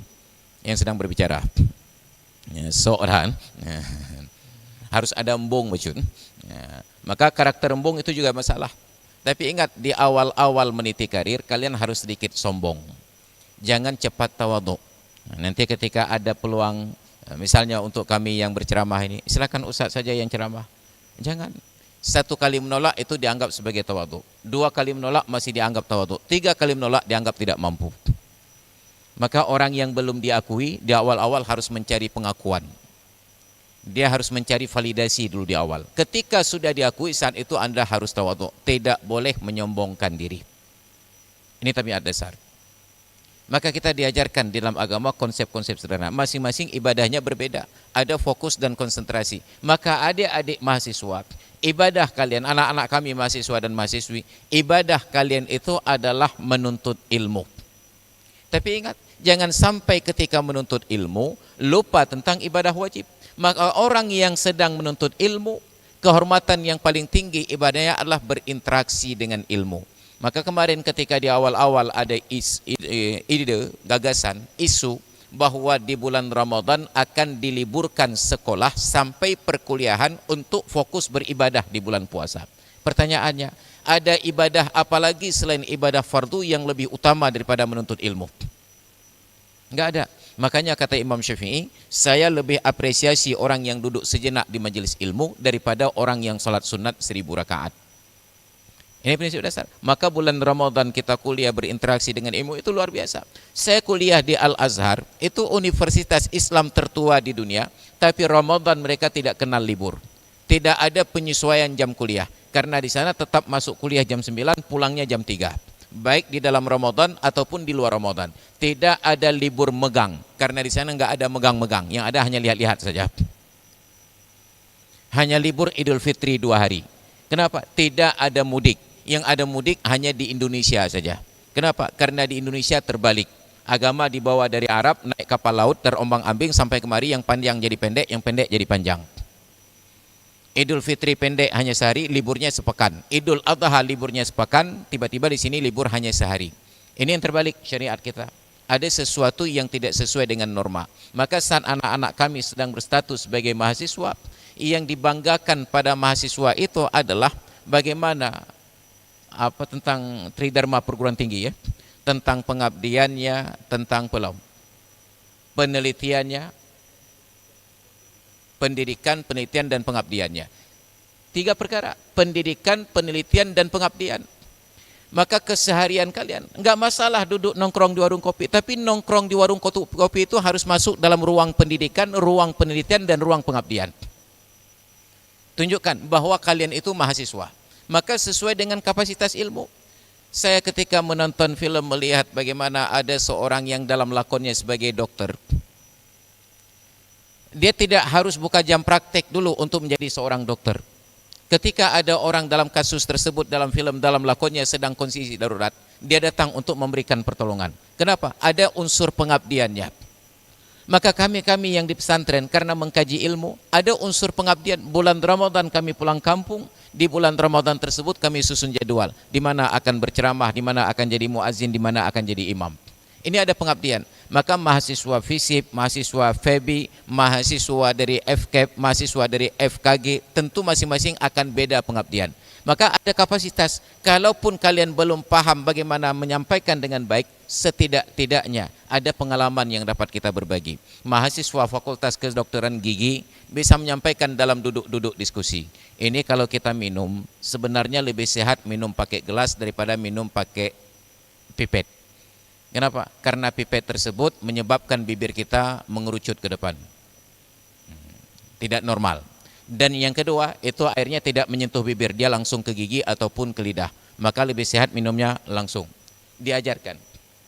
yang sedang berbicara. Ya, soalan harus ada embung bacun. Ya, maka karakter embung itu juga masalah. Tapi ingat, di awal-awal meniti karir kalian harus sedikit sombong. Jangan cepat tawadhu. Nanti ketika ada peluang, misalnya untuk kami yang berceramah ini, silakan ustaz saja yang ceramah. Jangan. 1 kali menolak itu dianggap sebagai tawadhu. 2 kali menolak masih dianggap tawadhu. 3 kali menolak dianggap tidak mampu. Maka orang yang belum diakui di awal-awal harus mencari pengakuan. Dia harus mencari validasi dulu di awal. Ketika sudah diakui, saat itu Anda harus tawadhu. Tidak boleh menyombongkan diri. Ini tabiat dasar. Maka kita diajarkan di dalam agama konsep-konsep sederhana. Masing-masing ibadahnya berbeda. Ada fokus dan konsentrasi. Maka adik-adik mahasiswa, ibadah kalian, anak-anak kami mahasiswa dan mahasiswi, ibadah kalian itu adalah menuntut ilmu. Tapi ingat, Jangan sampai ketika menuntut ilmu lupa tentang ibadah wajib. Maka orang yang sedang menuntut ilmu, kehormatan yang paling tinggi ibadahnya adalah berinteraksi dengan ilmu. Maka kemarin ketika di awal-awal ada ide, gagasan, isu bahwa di bulan Ramadan akan diliburkan sekolah sampai perkuliahan untuk fokus beribadah di bulan puasa. Pertanyaannya, ada ibadah apa lagi selain ibadah fardu yang lebih utama daripada menuntut ilmu? Enggak ada. Makanya kata Imam Syafi'i, saya lebih apresiasi orang yang duduk sejenak di majelis ilmu daripada orang yang salat sunat 1000 rakaat. Ini prinsip dasar. Maka bulan Ramadan kita kuliah berinteraksi dengan ilmu itu luar biasa. Saya kuliah di Al-Azhar, itu universitas Islam tertua di dunia, tapi Ramadan mereka tidak kenal libur. Tidak ada penyesuaian jam kuliah. Karena di sana tetap masuk kuliah jam 9, pulangnya jam 3. Baik di dalam Ramadan ataupun di luar Ramadan. Tidak ada libur megang. Karena di sana enggak ada megang-megang. Yang ada hanya lihat-lihat saja. Hanya libur Idul Fitri 2 hari. Kenapa? Tidak ada mudik. Yang ada mudik hanya di Indonesia saja. Kenapa? Karena di Indonesia terbalik. Agama dibawa dari Arab, naik kapal laut, terombang-ambing sampai kemari, yang panjang jadi pendek, yang pendek jadi panjang. Idul Fitri pendek hanya sehari, liburnya sepekan. Idul Adha liburnya sepekan, tiba-tiba di sini libur hanya sehari. Ini yang terbalik syariat kita. Ada sesuatu yang tidak sesuai dengan norma. Maka saat anak-anak kami sedang berstatus sebagai mahasiswa, yang dibanggakan pada mahasiswa itu adalah bagaimana tentang Tridharma perguruan tinggi ya, tentang pengabdiannya, tentang penelitiannya, pendidikan, penelitian dan pengabdiannya. 3 perkara, pendidikan, penelitian dan pengabdian. Maka keseharian kalian enggak masalah duduk nongkrong di warung kopi, tapi nongkrong di warung kopi itu harus masuk dalam ruang pendidikan, ruang penelitian dan ruang pengabdian. Tunjukkan bahwa kalian itu mahasiswa. Maka sesuai dengan kapasitas ilmu. Saya ketika menonton film melihat bagaimana ada seorang yang dalam lakonnya sebagai dokter. Dia tidak harus buka jam praktek dulu untuk menjadi seorang dokter. Ketika ada orang dalam kasus tersebut dalam film, dalam lakonnya sedang kondisi darurat, dia datang untuk memberikan pertolongan. Kenapa? Ada unsur pengabdiannya. Maka kami yang di pesantren karena mengkaji ilmu, ada unsur pengabdian. Bulan Ramadan kami pulang kampung, di bulan Ramadan tersebut kami susun jadwal, di mana akan berceramah, di mana akan jadi muazin, di mana akan jadi imam. Ini ada pengabdian. Maka mahasiswa FISIP, mahasiswa FEBI, mahasiswa dari FKEP, mahasiswa dari FKG, tentu masing-masing akan beda pengabdian. Maka ada kapasitas. Kalaupun kalian belum paham bagaimana menyampaikan dengan baik, setidak-tidaknya ada pengalaman yang dapat kita berbagi. Mahasiswa Fakultas Kedokteran Gigi bisa menyampaikan dalam duduk-duduk diskusi. Ini kalau kita minum, sebenarnya lebih sehat minum pakai gelas daripada minum pakai pipet. Kenapa? Karena pipet tersebut menyebabkan bibir kita mengerucut ke depan. Tidak normal. Dan yang kedua, itu airnya tidak menyentuh bibir, dia langsung ke gigi ataupun ke lidah. Maka lebih sehat minumnya langsung. Diajarkan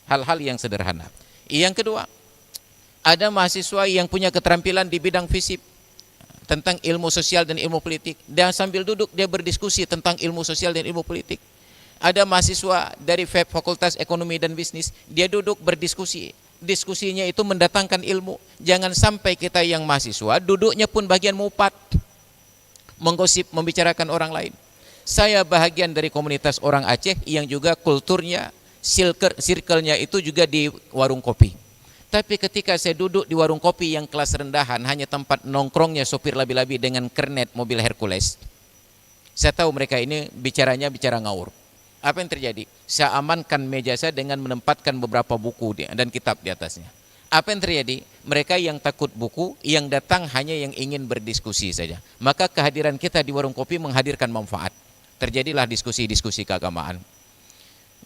hal-hal yang sederhana. Yang kedua, ada mahasiswa yang punya keterampilan di bidang FISIP tentang ilmu sosial dan ilmu politik. Dan sambil duduk dia berdiskusi tentang ilmu sosial dan ilmu politik. Ada mahasiswa dari FEB, Fakultas Ekonomi dan Bisnis, dia duduk berdiskusi. Diskusinya itu mendatangkan ilmu. Jangan sampai kita yang mahasiswa duduknya pun bagian mupat, menggosip, membicarakan orang lain. Saya bahagian dari komunitas orang Aceh yang juga kulturnya, circle-nya itu juga di warung kopi. Tapi ketika saya duduk di warung kopi yang kelas rendahan, hanya tempat nongkrongnya sopir labi-labi dengan kernet mobil Hercules, saya tahu mereka ini bicaranya bicara ngawur. Apa yang terjadi? Saya amankan meja saya dengan menempatkan beberapa buku dan kitab di atasnya. Apa yang terjadi? Mereka yang takut buku, yang datang hanya yang ingin berdiskusi saja. Maka kehadiran kita di warung kopi menghadirkan manfaat. Terjadilah diskusi-diskusi keagamaan.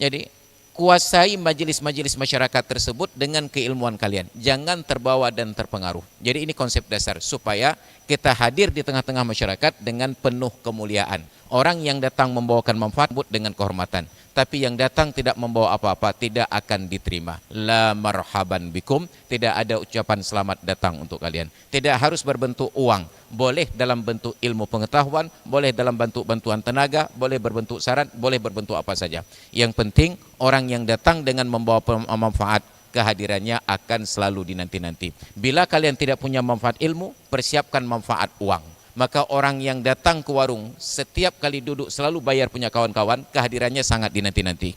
Jadi, kuasai majelis-majelis masyarakat tersebut dengan keilmuan kalian. Jangan terbawa dan terpengaruh. Jadi ini konsep dasar supaya kita hadir di tengah-tengah masyarakat dengan penuh kemuliaan. Orang yang datang membawakan manfaat dengan kehormatan, tapi yang datang tidak membawa apa-apa tidak akan diterima. La marhaban bikum, tidak ada ucapan selamat datang untuk kalian. Tidak harus berbentuk uang, boleh dalam bentuk ilmu pengetahuan, boleh dalam bentuk bantuan tenaga, boleh berbentuk saran, boleh berbentuk apa saja. Yang penting orang yang datang dengan membawa manfaat kehadirannya akan selalu dinanti-nanti. Bila kalian tidak punya manfaat ilmu, persiapkan manfaat uang. Maka orang yang datang ke warung setiap kali duduk selalu bayar punya kawan-kawan, kehadirannya sangat dinanti-nanti.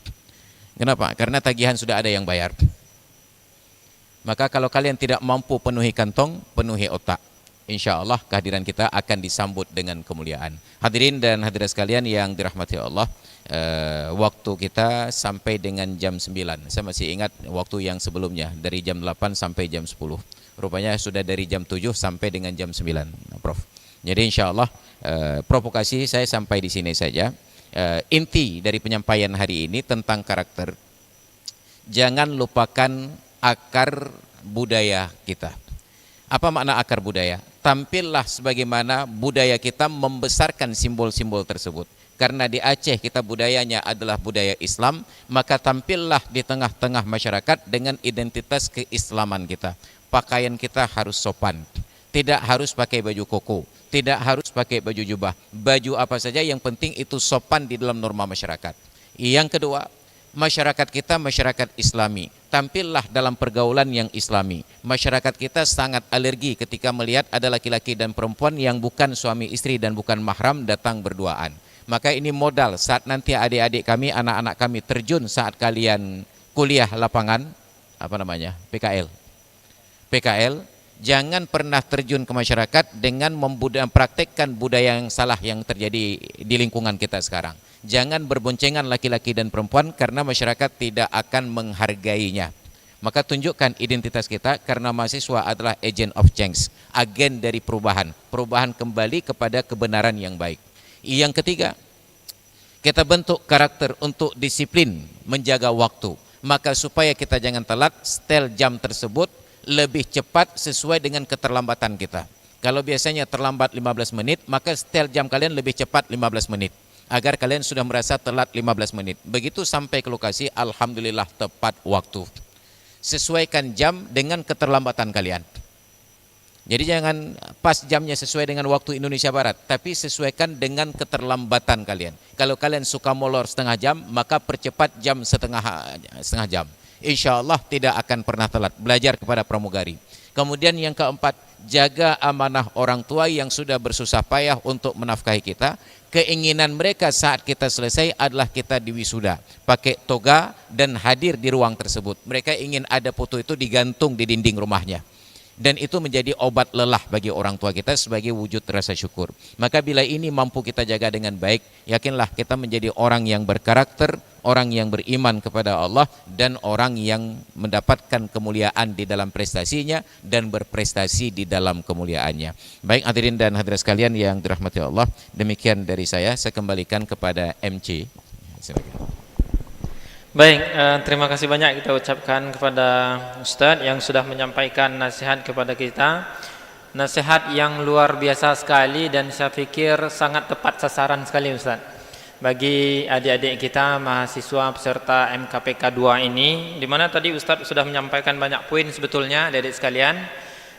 Kenapa? Karena tagihan sudah ada yang bayar. Maka kalau kalian tidak mampu penuhi kantong, penuhi otak. Insya Allah kehadiran kita akan disambut dengan kemuliaan. Hadirin dan hadirat sekalian yang dirahmati Allah, waktu kita sampai dengan jam 9. Saya masih ingat waktu yang sebelumnya, dari jam 8 sampai jam 10. Rupanya sudah dari jam 7 sampai dengan jam 9, Prof. Jadi insya Allah provokasi saya sampai di sini saja. Inti dari penyampaian hari ini tentang karakter. Jangan lupakan akar budaya kita. Apa makna akar budaya? Tampillah sebagaimana budaya kita membesarkan simbol-simbol tersebut. Karena di Aceh kita budayanya adalah budaya Islam, maka tampillah di tengah-tengah masyarakat dengan identitas keislaman kita. Pakaian kita harus sopan, tidak harus pakai baju koko, tidak harus pakai baju jubah, baju apa saja yang penting itu sopan di dalam norma masyarakat. Yang kedua, masyarakat kita masyarakat Islami, tampillah dalam pergaulan yang Islami. Masyarakat kita sangat alergi ketika melihat ada laki-laki dan perempuan yang bukan suami istri dan bukan mahram datang berduaan. Maka ini modal saat nanti adik-adik kami, anak-anak kami terjun saat kalian kuliah lapangan, PKL. Jangan pernah terjun ke masyarakat dengan mempraktekkan budaya yang salah yang terjadi di lingkungan kita sekarang. Jangan berboncengan laki-laki dan perempuan karena masyarakat tidak akan menghargainya. Maka tunjukkan identitas kita karena mahasiswa adalah agent of change, agen dari perubahan kembali kepada kebenaran yang baik. Yang ketiga, kita bentuk karakter untuk disiplin menjaga waktu. Maka supaya kita jangan telat, setel jam tersebut lebih cepat sesuai dengan keterlambatan kita. Kalau biasanya terlambat 15 menit, maka setel jam kalian lebih cepat 15 menit. Agar kalian sudah merasa telat 15 menit. Begitu sampai ke lokasi, alhamdulillah tepat waktu. Sesuaikan jam dengan keterlambatan kalian. Jadi jangan pas jamnya sesuai dengan waktu Indonesia Barat, tapi sesuaikan dengan keterlambatan kalian. Kalau kalian suka molor setengah jam, maka percepat jam setengah jam. Insya Allah tidak akan pernah telat. Belajar kepada pramugari. Kemudian yang keempat, jaga amanah orang tua yang sudah bersusah payah untuk menafkahi kita. Keinginan mereka saat kita selesai adalah kita diwisuda, pakai toga dan hadir di ruang tersebut. Mereka ingin ada foto itu digantung di dinding rumahnya. Dan itu menjadi obat lelah bagi orang tua kita sebagai wujud rasa syukur. Maka bila ini mampu kita jaga dengan baik, yakinlah kita menjadi orang yang berkarakter, orang yang beriman kepada Allah, dan orang yang mendapatkan kemuliaan di dalam prestasinya dan berprestasi di dalam kemuliaannya. Baik hadirin dan hadirat sekalian yang dirahmati Allah, demikian dari saya kembalikan kepada MC. Silakan. Baik, terima kasih banyak kita ucapkan kepada Ustadz yang sudah menyampaikan nasihat kepada kita. Nasihat yang luar biasa sekali dan saya pikir sangat tepat sasaran sekali Ustadz. Bagi adik-adik kita mahasiswa peserta MKPK 2 ini, di mana tadi Ustadz sudah menyampaikan banyak poin sebetulnya adik-adik sekalian.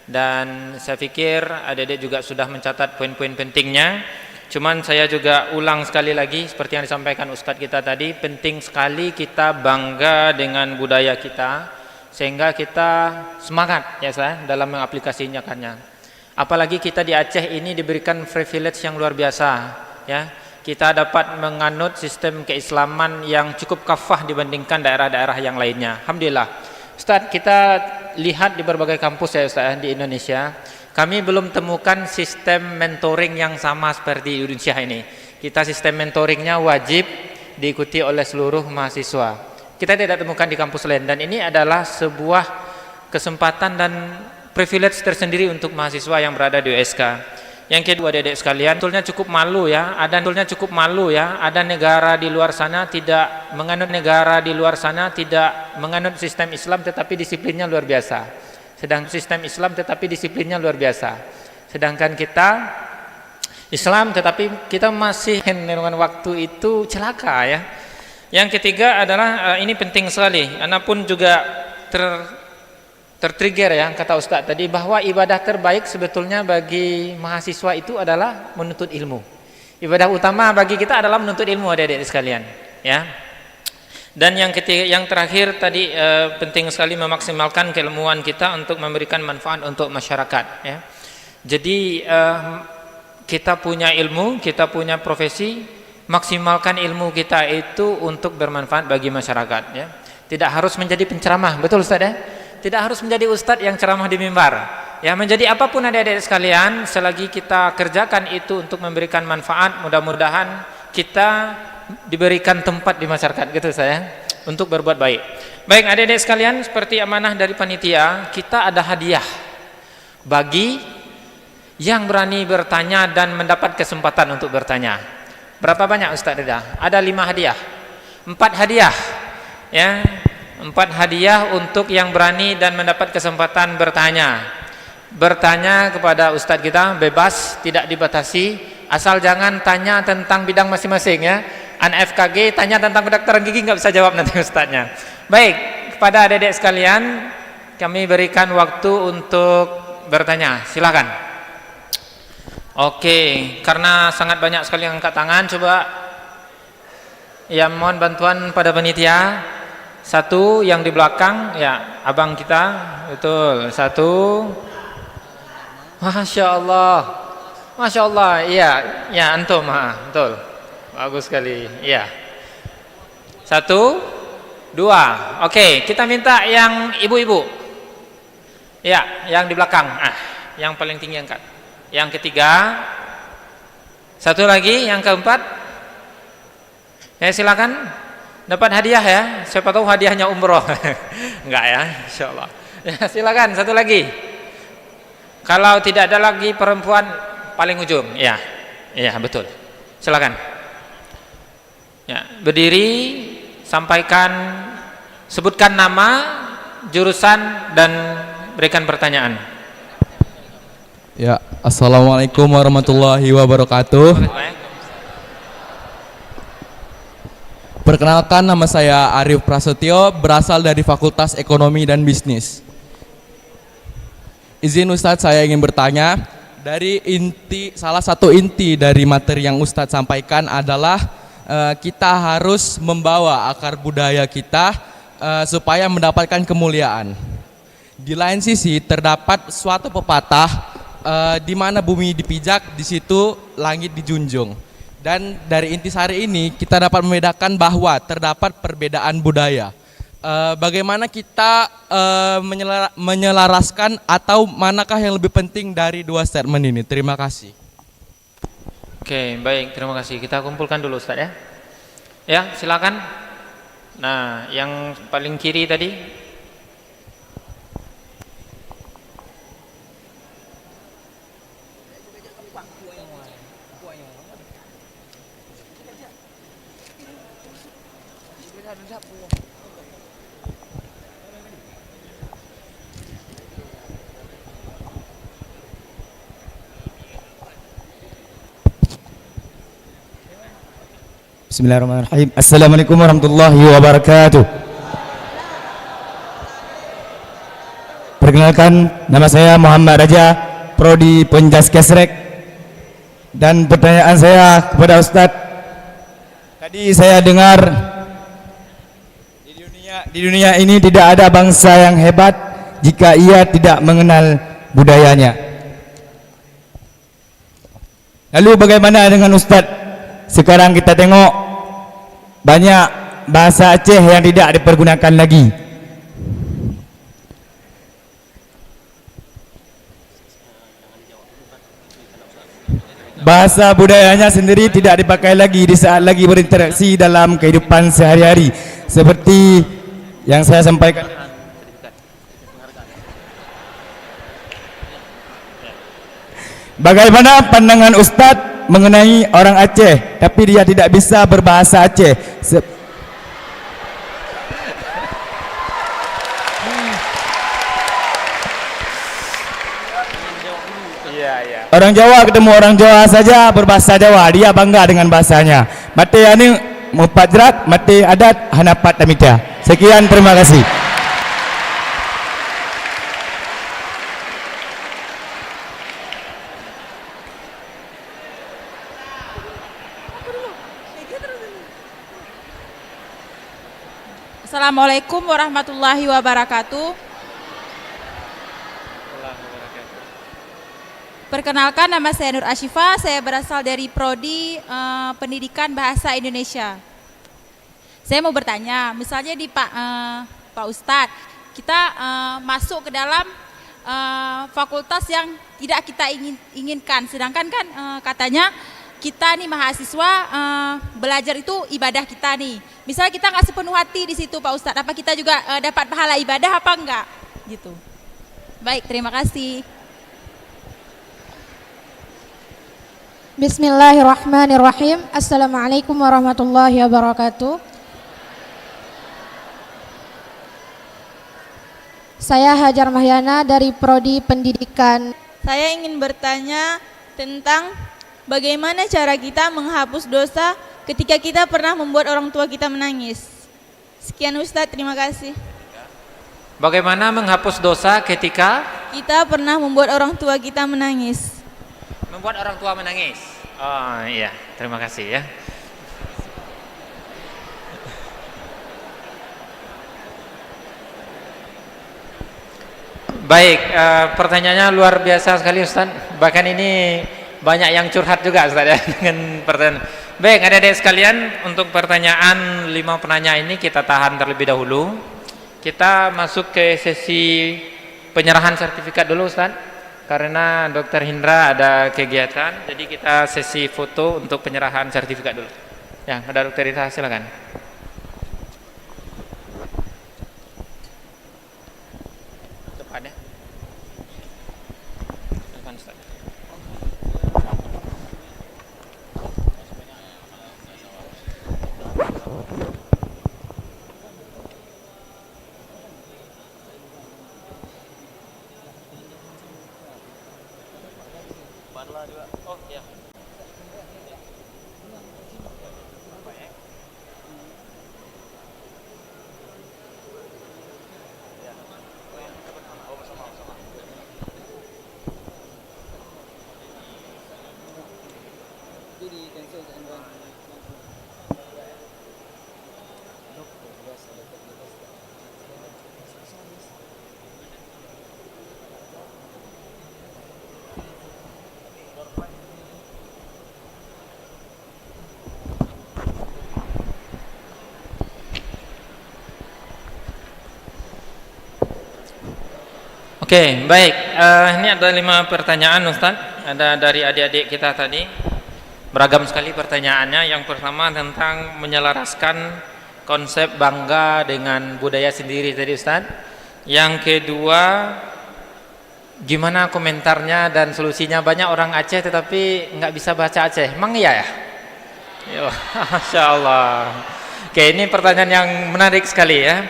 Dan saya pikir adik-adik juga sudah mencatat poin-poin pentingnya. Cuman saya juga ulang sekali lagi seperti yang disampaikan Ustadz kita tadi, penting sekali kita bangga dengan budaya kita sehingga kita semangat ya Ustaz dalam mengaplikasikannya. Apalagi kita di Aceh ini diberikan privilege yang luar biasa ya. Kita dapat menganut sistem keislaman yang cukup kafah dibandingkan daerah-daerah yang lainnya. Alhamdulillah. Ustadz, kita lihat di berbagai kampus ya Ustadz di Indonesia, kami belum temukan sistem mentoring yang sama seperti di Indonesia ini. Kita sistem mentoringnya wajib diikuti oleh seluruh mahasiswa. Kita tidak temukan di kampus lain dan ini adalah sebuah kesempatan dan privilege tersendiri untuk mahasiswa yang berada di USK. Yang kedua adik-adik sekalian, sebetulnya cukup malu ya. Ada negara di luar sana tidak menganut sistem Islam tetapi disiplinnya luar biasa. Sedangkan kita Islam tetapi kita masih dengan waktu itu celaka ya. Yang ketiga adalah ini penting sekali. Anak pun juga tertrigger ya kata Ustadz tadi bahwa ibadah terbaik sebetulnya bagi mahasiswa itu adalah menuntut ilmu. Ibadah utama bagi kita adalah menuntut ilmu adik-adik sekalian ya. Dan yang ketiga, yang terakhir tadi penting sekali memaksimalkan keilmuan kita untuk memberikan manfaat untuk masyarakat. Ya. Jadi kita punya ilmu, kita punya profesi, maksimalkan ilmu kita itu untuk bermanfaat bagi masyarakat. Ya. Tidak harus menjadi penceramah, betul Ustaz ya? Tidak harus menjadi ustadz yang ceramah di mimbar. Ya, menjadi apapun adik-adik sekalian, selagi kita kerjakan itu untuk memberikan manfaat, mudah-mudahan kita diberikan tempat di masyarakat gitu saya untuk berbuat baik. Baik adik-adik sekalian, seperti amanah dari panitia, kita ada hadiah bagi yang berani bertanya dan mendapat kesempatan untuk bertanya. Berapa banyak Ustaz Rida? Ada 5 hadiah, 4 hadiah ya, 4 hadiah untuk yang berani dan mendapat kesempatan bertanya. Bertanya kepada Ustadz kita bebas, tidak dibatasi, asal jangan tanya tentang bidang masing-masing ya. FKG tanya tentang kedokteran gigi nggak bisa jawab nanti ustadznya. Baik, kepada adik-adik sekalian kami berikan waktu untuk bertanya. Silakan. Oke, karena sangat banyak sekali yang angkat tangan, coba ya mohon bantuan pada panitia. Satu yang di belakang ya, abang kita, betul. Satu. Masya Allah, Masya Allah, iya, ya antum, betul. Bagus sekali, iya. 1, 2, oke, kita minta yang ibu-ibu. Ya, yang di belakang, yang paling tinggi angkat. Yang ketiga, satu lagi, yang keempat. Ya silakan, dapat hadiah ya. Siapa tahu hadiahnya umroh. Enggak ya, Insya Allah. Ya silakan, satu lagi. Kalau tidak ada lagi perempuan paling ujung, ya, ya betul. Silakan. Ya, berdiri, sampaikan, sebutkan nama, jurusan dan berikan pertanyaan. Ya, assalamualaikum warahmatullahi wabarakatuh. Perkenalkan, nama saya Arif Prasetyo, berasal dari Fakultas Ekonomi dan Bisnis. Izin Ustadz, saya ingin bertanya, dari salah satu inti dari materi yang Ustadz sampaikan adalah kita harus membawa akar budaya kita supaya mendapatkan kemuliaan. Di lain sisi terdapat suatu pepatah di mana bumi dipijak, di situ langit dijunjung. Dan dari intisari ini kita dapat membedakan bahwa terdapat perbedaan budaya. Bagaimana kita menyelaraskan atau manakah yang lebih penting dari dua statement ini? Terima kasih. Oke, baik, terima kasih. Kita kumpulkan dulu Ustaz ya. Ya, silakan. Nah, yang paling kiri tadi. Bismillahirrahmanirrahim. Assalamualaikum warahmatullahi wabarakatuh. Perkenalkan, nama saya Muhammad Raja, Prodi Penjas Kesrek. Dan pertanyaan saya kepada Ustadz, tadi saya dengar di dunia ini tidak ada bangsa yang hebat jika ia tidak mengenal budayanya. Lalu bagaimana dengan Ustadz? Sekarang kita tengok banyak bahasa Aceh yang tidak dipergunakan lagi. Bahasa budayanya sendiri tidak dipakai lagi di saat lagi berinteraksi dalam kehidupan sehari-hari. Seperti yang saya sampaikan. Bagaimana pandangan Ustadz mengenai orang Aceh tapi dia tidak bisa berbahasa Aceh? Orang Jawa ketemu orang Jawa saja berbahasa Jawa, dia bangga dengan bahasanya. Mate ani mupajrak, mate adat hanapat tamita. Sekian, terima kasih. Assalamualaikum warahmatullahi wabarakatuh. Perkenalkan, nama saya Nur Ashifa, saya berasal dari Prodi Pendidikan Bahasa Indonesia. Saya mau bertanya, misalnya di Pak Ustadz, kita masuk ke dalam fakultas yang tidak kita inginkan, sedangkan kan katanya kita nih mahasiswa belajar itu ibadah kita nih. Misalnya kita nggak sepenuh hati di situ Pak Ustadz, apa kita juga dapat pahala ibadah apa enggak? Gitu. Baik, terima kasih. Bismillahirrahmanirrahim. Assalamualaikum warahmatullahi wabarakatuh. Saya Hajar Mahyana dari Prodi Pendidikan. Saya ingin bertanya tentang bagaimana cara kita menghapus dosa ketika kita pernah membuat orang tua kita menangis. Sekian Ustadz, terima kasih. Bagaimana menghapus dosa ketika kita pernah membuat orang tua kita menangis? membuat orang tua menangis? Oh iya, terima kasih ya. Baik, pertanyaannya luar biasa sekali Ustaz. Bahkan ini banyak yang curhat juga Ustaz ya dengan pertanyaan. Baik, adik-adik sekalian, untuk pertanyaan 5 penanya ini kita tahan terlebih dahulu. Kita masuk ke sesi penyerahan sertifikat dulu Ustaz. Karena Dr. Hendra ada kegiatan, jadi kita sesi foto untuk penyerahan sertifikat dulu. Ya, ada Dr. Hendra, silakan. Depan ya. Depan Ustaz. Oh ya. Oke, baik. Ini ada 5 pertanyaan Ustaz. Ada dari adik-adik kita tadi. Beragam sekali pertanyaannya. Yang pertama tentang menyelaraskan konsep bangga dengan budaya sendiri tadi Ustaz. Yang kedua, gimana komentarnya dan solusinya? Banyak orang Aceh tetapi nggak bisa baca Aceh. Emang iya ya? Yo, Masya Allah. Oke, ini pertanyaan yang menarik sekali ya.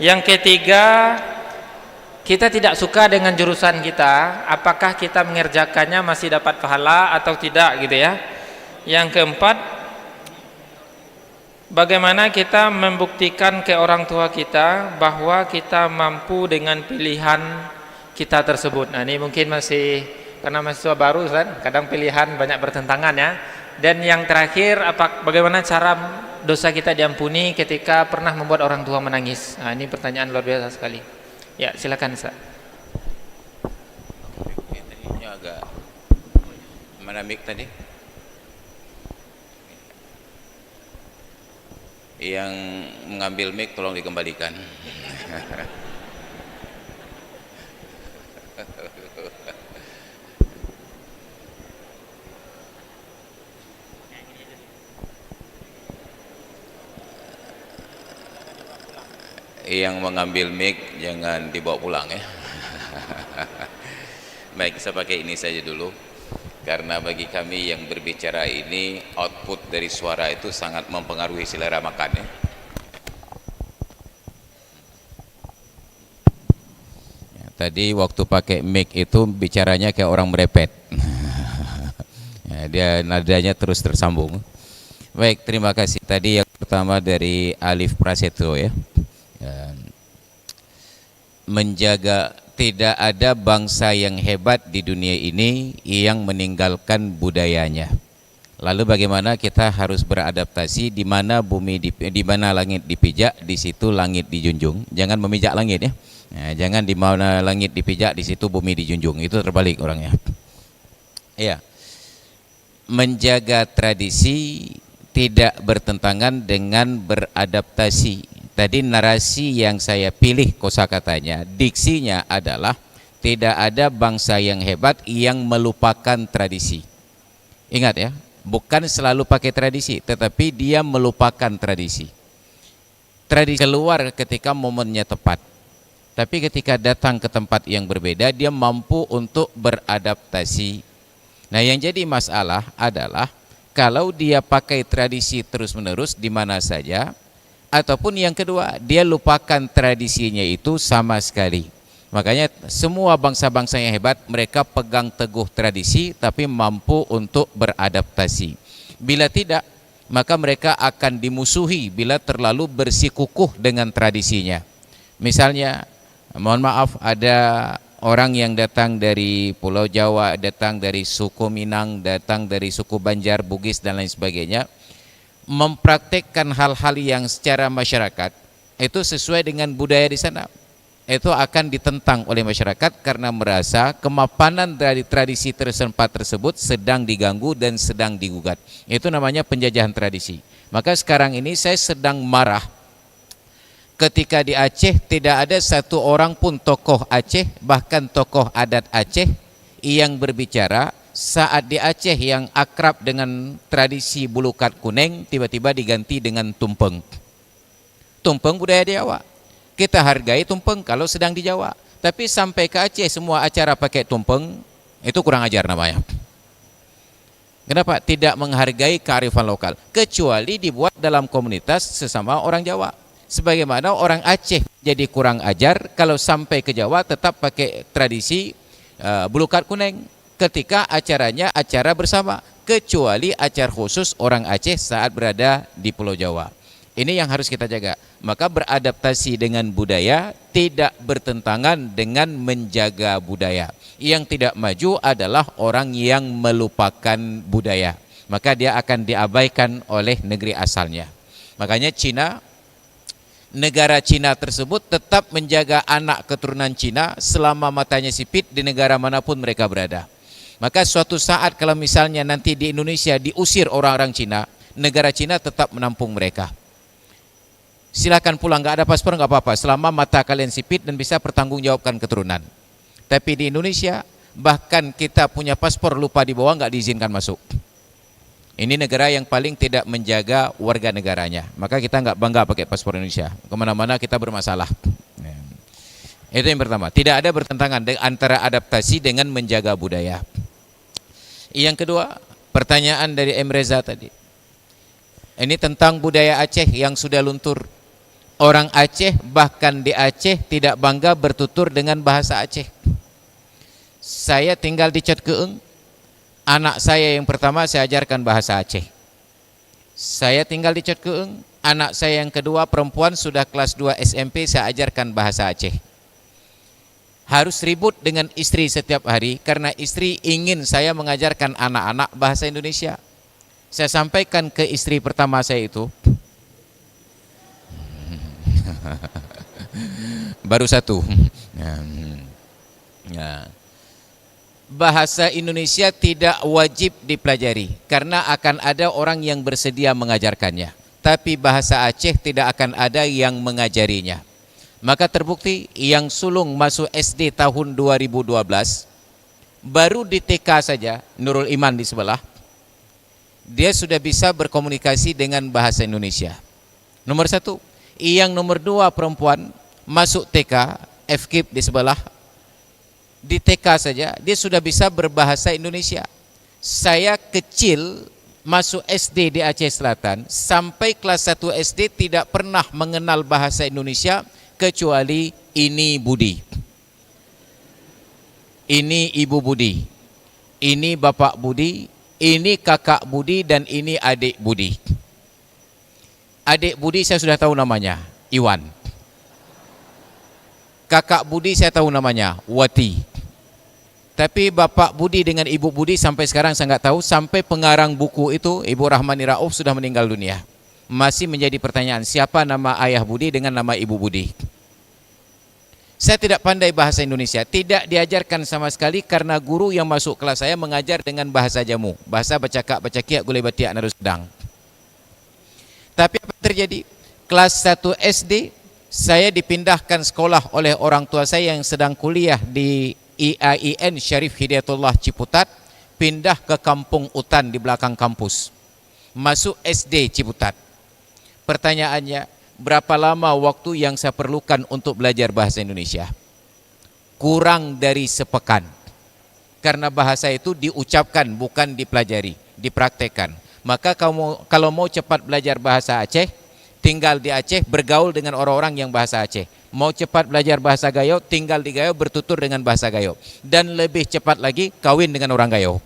Yang ketiga, kita tidak suka dengan jurusan kita, apakah kita mengerjakannya masih dapat pahala atau tidak gitu ya. Yang keempat, bagaimana kita membuktikan ke orang tua kita bahwa kita mampu dengan pilihan kita tersebut. Nah, ini mungkin masih karena mahasiswa baru kan, kadang pilihan banyak bertentangan ya. Dan yang terakhir, bagaimana cara dosa kita diampuni ketika pernah membuat orang tua menangis. Nah, ini pertanyaan luar biasa sekali. Ya, silakan Ustaz. Ini agak mana mic tadi? Yang mengambil mic tolong dikembalikan. Yang mengambil mic jangan dibawa pulang ya. Baik, saya pakai ini saja dulu karena bagi kami yang berbicara ini output dari suara itu sangat mempengaruhi selera makan ya. Tadi waktu pakai mic itu bicaranya kayak orang merepet. Ya, dia nadanya terus tersambung. Baik, terima kasih. Tadi yang pertama dari Alif Prasetyo ya. Menjaga, tidak ada bangsa yang hebat di dunia ini yang meninggalkan budayanya. Lalu bagaimana kita harus beradaptasi di mana bumi di mana langit dipijak, di situ langit dijunjung. Jangan memijak langit ya. Nah, jangan di mana langit dipijak, di situ bumi dijunjung. Itu terbalik orangnya. Iya. Menjaga tradisi tidak bertentangan dengan beradaptasi. Tadi narasi yang saya pilih kosakatanya, diksinya adalah tidak ada bangsa yang hebat yang melupakan tradisi. Ingat ya, bukan selalu pakai tradisi, tetapi dia melupakan tradisi. Tradisi keluar ketika momennya tepat. Tapi ketika datang ke tempat yang berbeda, dia mampu untuk beradaptasi. Nah, yang jadi masalah adalah kalau dia pakai tradisi terus-menerus di mana saja, ataupun yang kedua, dia lupakan tradisinya itu sama sekali. Makanya semua bangsa-bangsa yang hebat, mereka pegang teguh tradisi tapi mampu untuk beradaptasi. Bila tidak, maka mereka akan dimusuhi bila terlalu bersikukuh dengan tradisinya. Misalnya, mohon maaf, ada orang yang datang dari Pulau Jawa, datang dari suku Minang, datang dari suku Banjar, Bugis dan lain sebagainya, mempraktekkan hal-hal yang secara masyarakat itu sesuai dengan budaya di sana, itu akan ditentang oleh masyarakat karena merasa kemapanan dari tradisi tempat tersebut sedang diganggu dan sedang digugat. Itu namanya penjajahan tradisi. Maka sekarang ini saya sedang marah ketika di Aceh tidak ada satu orang pun tokoh Aceh, bahkan tokoh adat Aceh yang berbicara saat di Aceh yang akrab dengan tradisi bulukat kuning tiba-tiba diganti dengan tumpeng. Tumpeng budaya Jawa. Kita hargai tumpeng kalau sedang di Jawa. Tapi sampai ke Aceh semua acara pakai tumpeng, itu kurang ajar namanya. Kenapa? Tidak menghargai kearifan lokal. Kecuali dibuat dalam komunitas sesama orang Jawa. Sebagaimana orang Aceh jadi kurang ajar kalau sampai ke Jawa tetap pakai tradisi bulukat kuning. Ketika acaranya acara bersama, kecuali acara khusus orang Aceh saat berada di Pulau Jawa. Ini yang harus kita jaga. Maka beradaptasi dengan budaya tidak bertentangan dengan menjaga budaya. Yang tidak maju adalah orang yang melupakan budaya. Maka dia akan diabaikan oleh negeri asalnya. Makanya Cina, negara Cina tersebut tetap menjaga anak keturunan Cina selama matanya sipit di negara manapun mereka berada. Maka suatu saat kalau misalnya nanti di Indonesia diusir orang-orang Cina, negara Cina tetap menampung mereka. Silakan pulang, nggak ada paspor nggak apa-apa, selama mata kalian sipit dan bisa pertanggungjawabkan keturunan. Tapi di Indonesia, bahkan kita punya paspor lupa dibawa nggak diizinkan masuk. Ini negara yang paling tidak menjaga warga negaranya. Maka kita nggak bangga pakai paspor Indonesia. Kemana-mana kita bermasalah. Itu yang pertama. Tidak ada bertentangan antara adaptasi dengan menjaga budaya. Yang kedua, pertanyaan dari M. Reza tadi. Ini tentang budaya Aceh yang sudah luntur. Orang Aceh bahkan di Aceh tidak bangga bertutur dengan bahasa Aceh. Saya tinggal di Cotkeeng. Anak saya yang pertama saya ajarkan bahasa Aceh. Saya tinggal di Cotkeeng. Anak saya yang kedua perempuan sudah kelas 2 SMP saya ajarkan bahasa Aceh. Harus ribut dengan istri setiap hari karena istri ingin saya mengajarkan anak-anak bahasa Indonesia. Saya sampaikan ke istri pertama saya itu, baru satu, bahasa Indonesia tidak wajib dipelajari karena akan ada orang yang bersedia mengajarkannya. Tapi bahasa Aceh tidak akan ada yang mengajarinya. Maka terbukti yang sulung masuk SD tahun 2012, baru di TK saja, Nurul Iman di sebelah, dia sudah bisa berkomunikasi dengan bahasa Indonesia. Nomor 1. Yang nomor 2 perempuan masuk TK, FKIP di sebelah, di TK saja dia sudah bisa berbahasa Indonesia. Saya kecil masuk SD di Aceh Selatan, sampai kelas 1 SD tidak pernah mengenal bahasa Indonesia kecuali ini Budi, ini Ibu Budi, ini Bapak Budi, ini Kakak Budi, dan ini Adik Budi. Adik Budi saya sudah tahu namanya, Iwan. Kakak Budi saya tahu namanya, Wati. Tapi Bapak Budi dengan Ibu Budi sampai sekarang saya nggak tahu, sampai pengarang buku itu Ibu Rahmani Rauf sudah meninggal dunia. Masih menjadi pertanyaan, siapa nama ayah Budi dengan nama Ibu Budi. Saya tidak pandai bahasa Indonesia, tidak diajarkan sama sekali karena guru yang masuk kelas saya mengajar dengan bahasa jamu, bahasa bacakak, bacakiak, gulai batiak, nadu sedang. Tapi apa terjadi? Kelas 1 SD saya dipindahkan sekolah oleh orang tua saya yang sedang kuliah di IAIN Syarif Hidayatullah Ciputat, pindah ke Kampung Utan di belakang kampus, masuk SD Ciputat. Pertanyaannya, berapa lama waktu yang saya perlukan untuk belajar bahasa Indonesia? Kurang dari sepekan. Karena bahasa itu diucapkan, bukan dipelajari, dipraktekkan. Maka kalau mau cepat belajar bahasa Aceh, tinggal di Aceh, bergaul dengan orang-orang yang bahasa Aceh. Mau cepat belajar bahasa Gayo, tinggal di Gayo, bertutur dengan bahasa Gayo. Dan lebih cepat lagi, kawin dengan orang Gayo.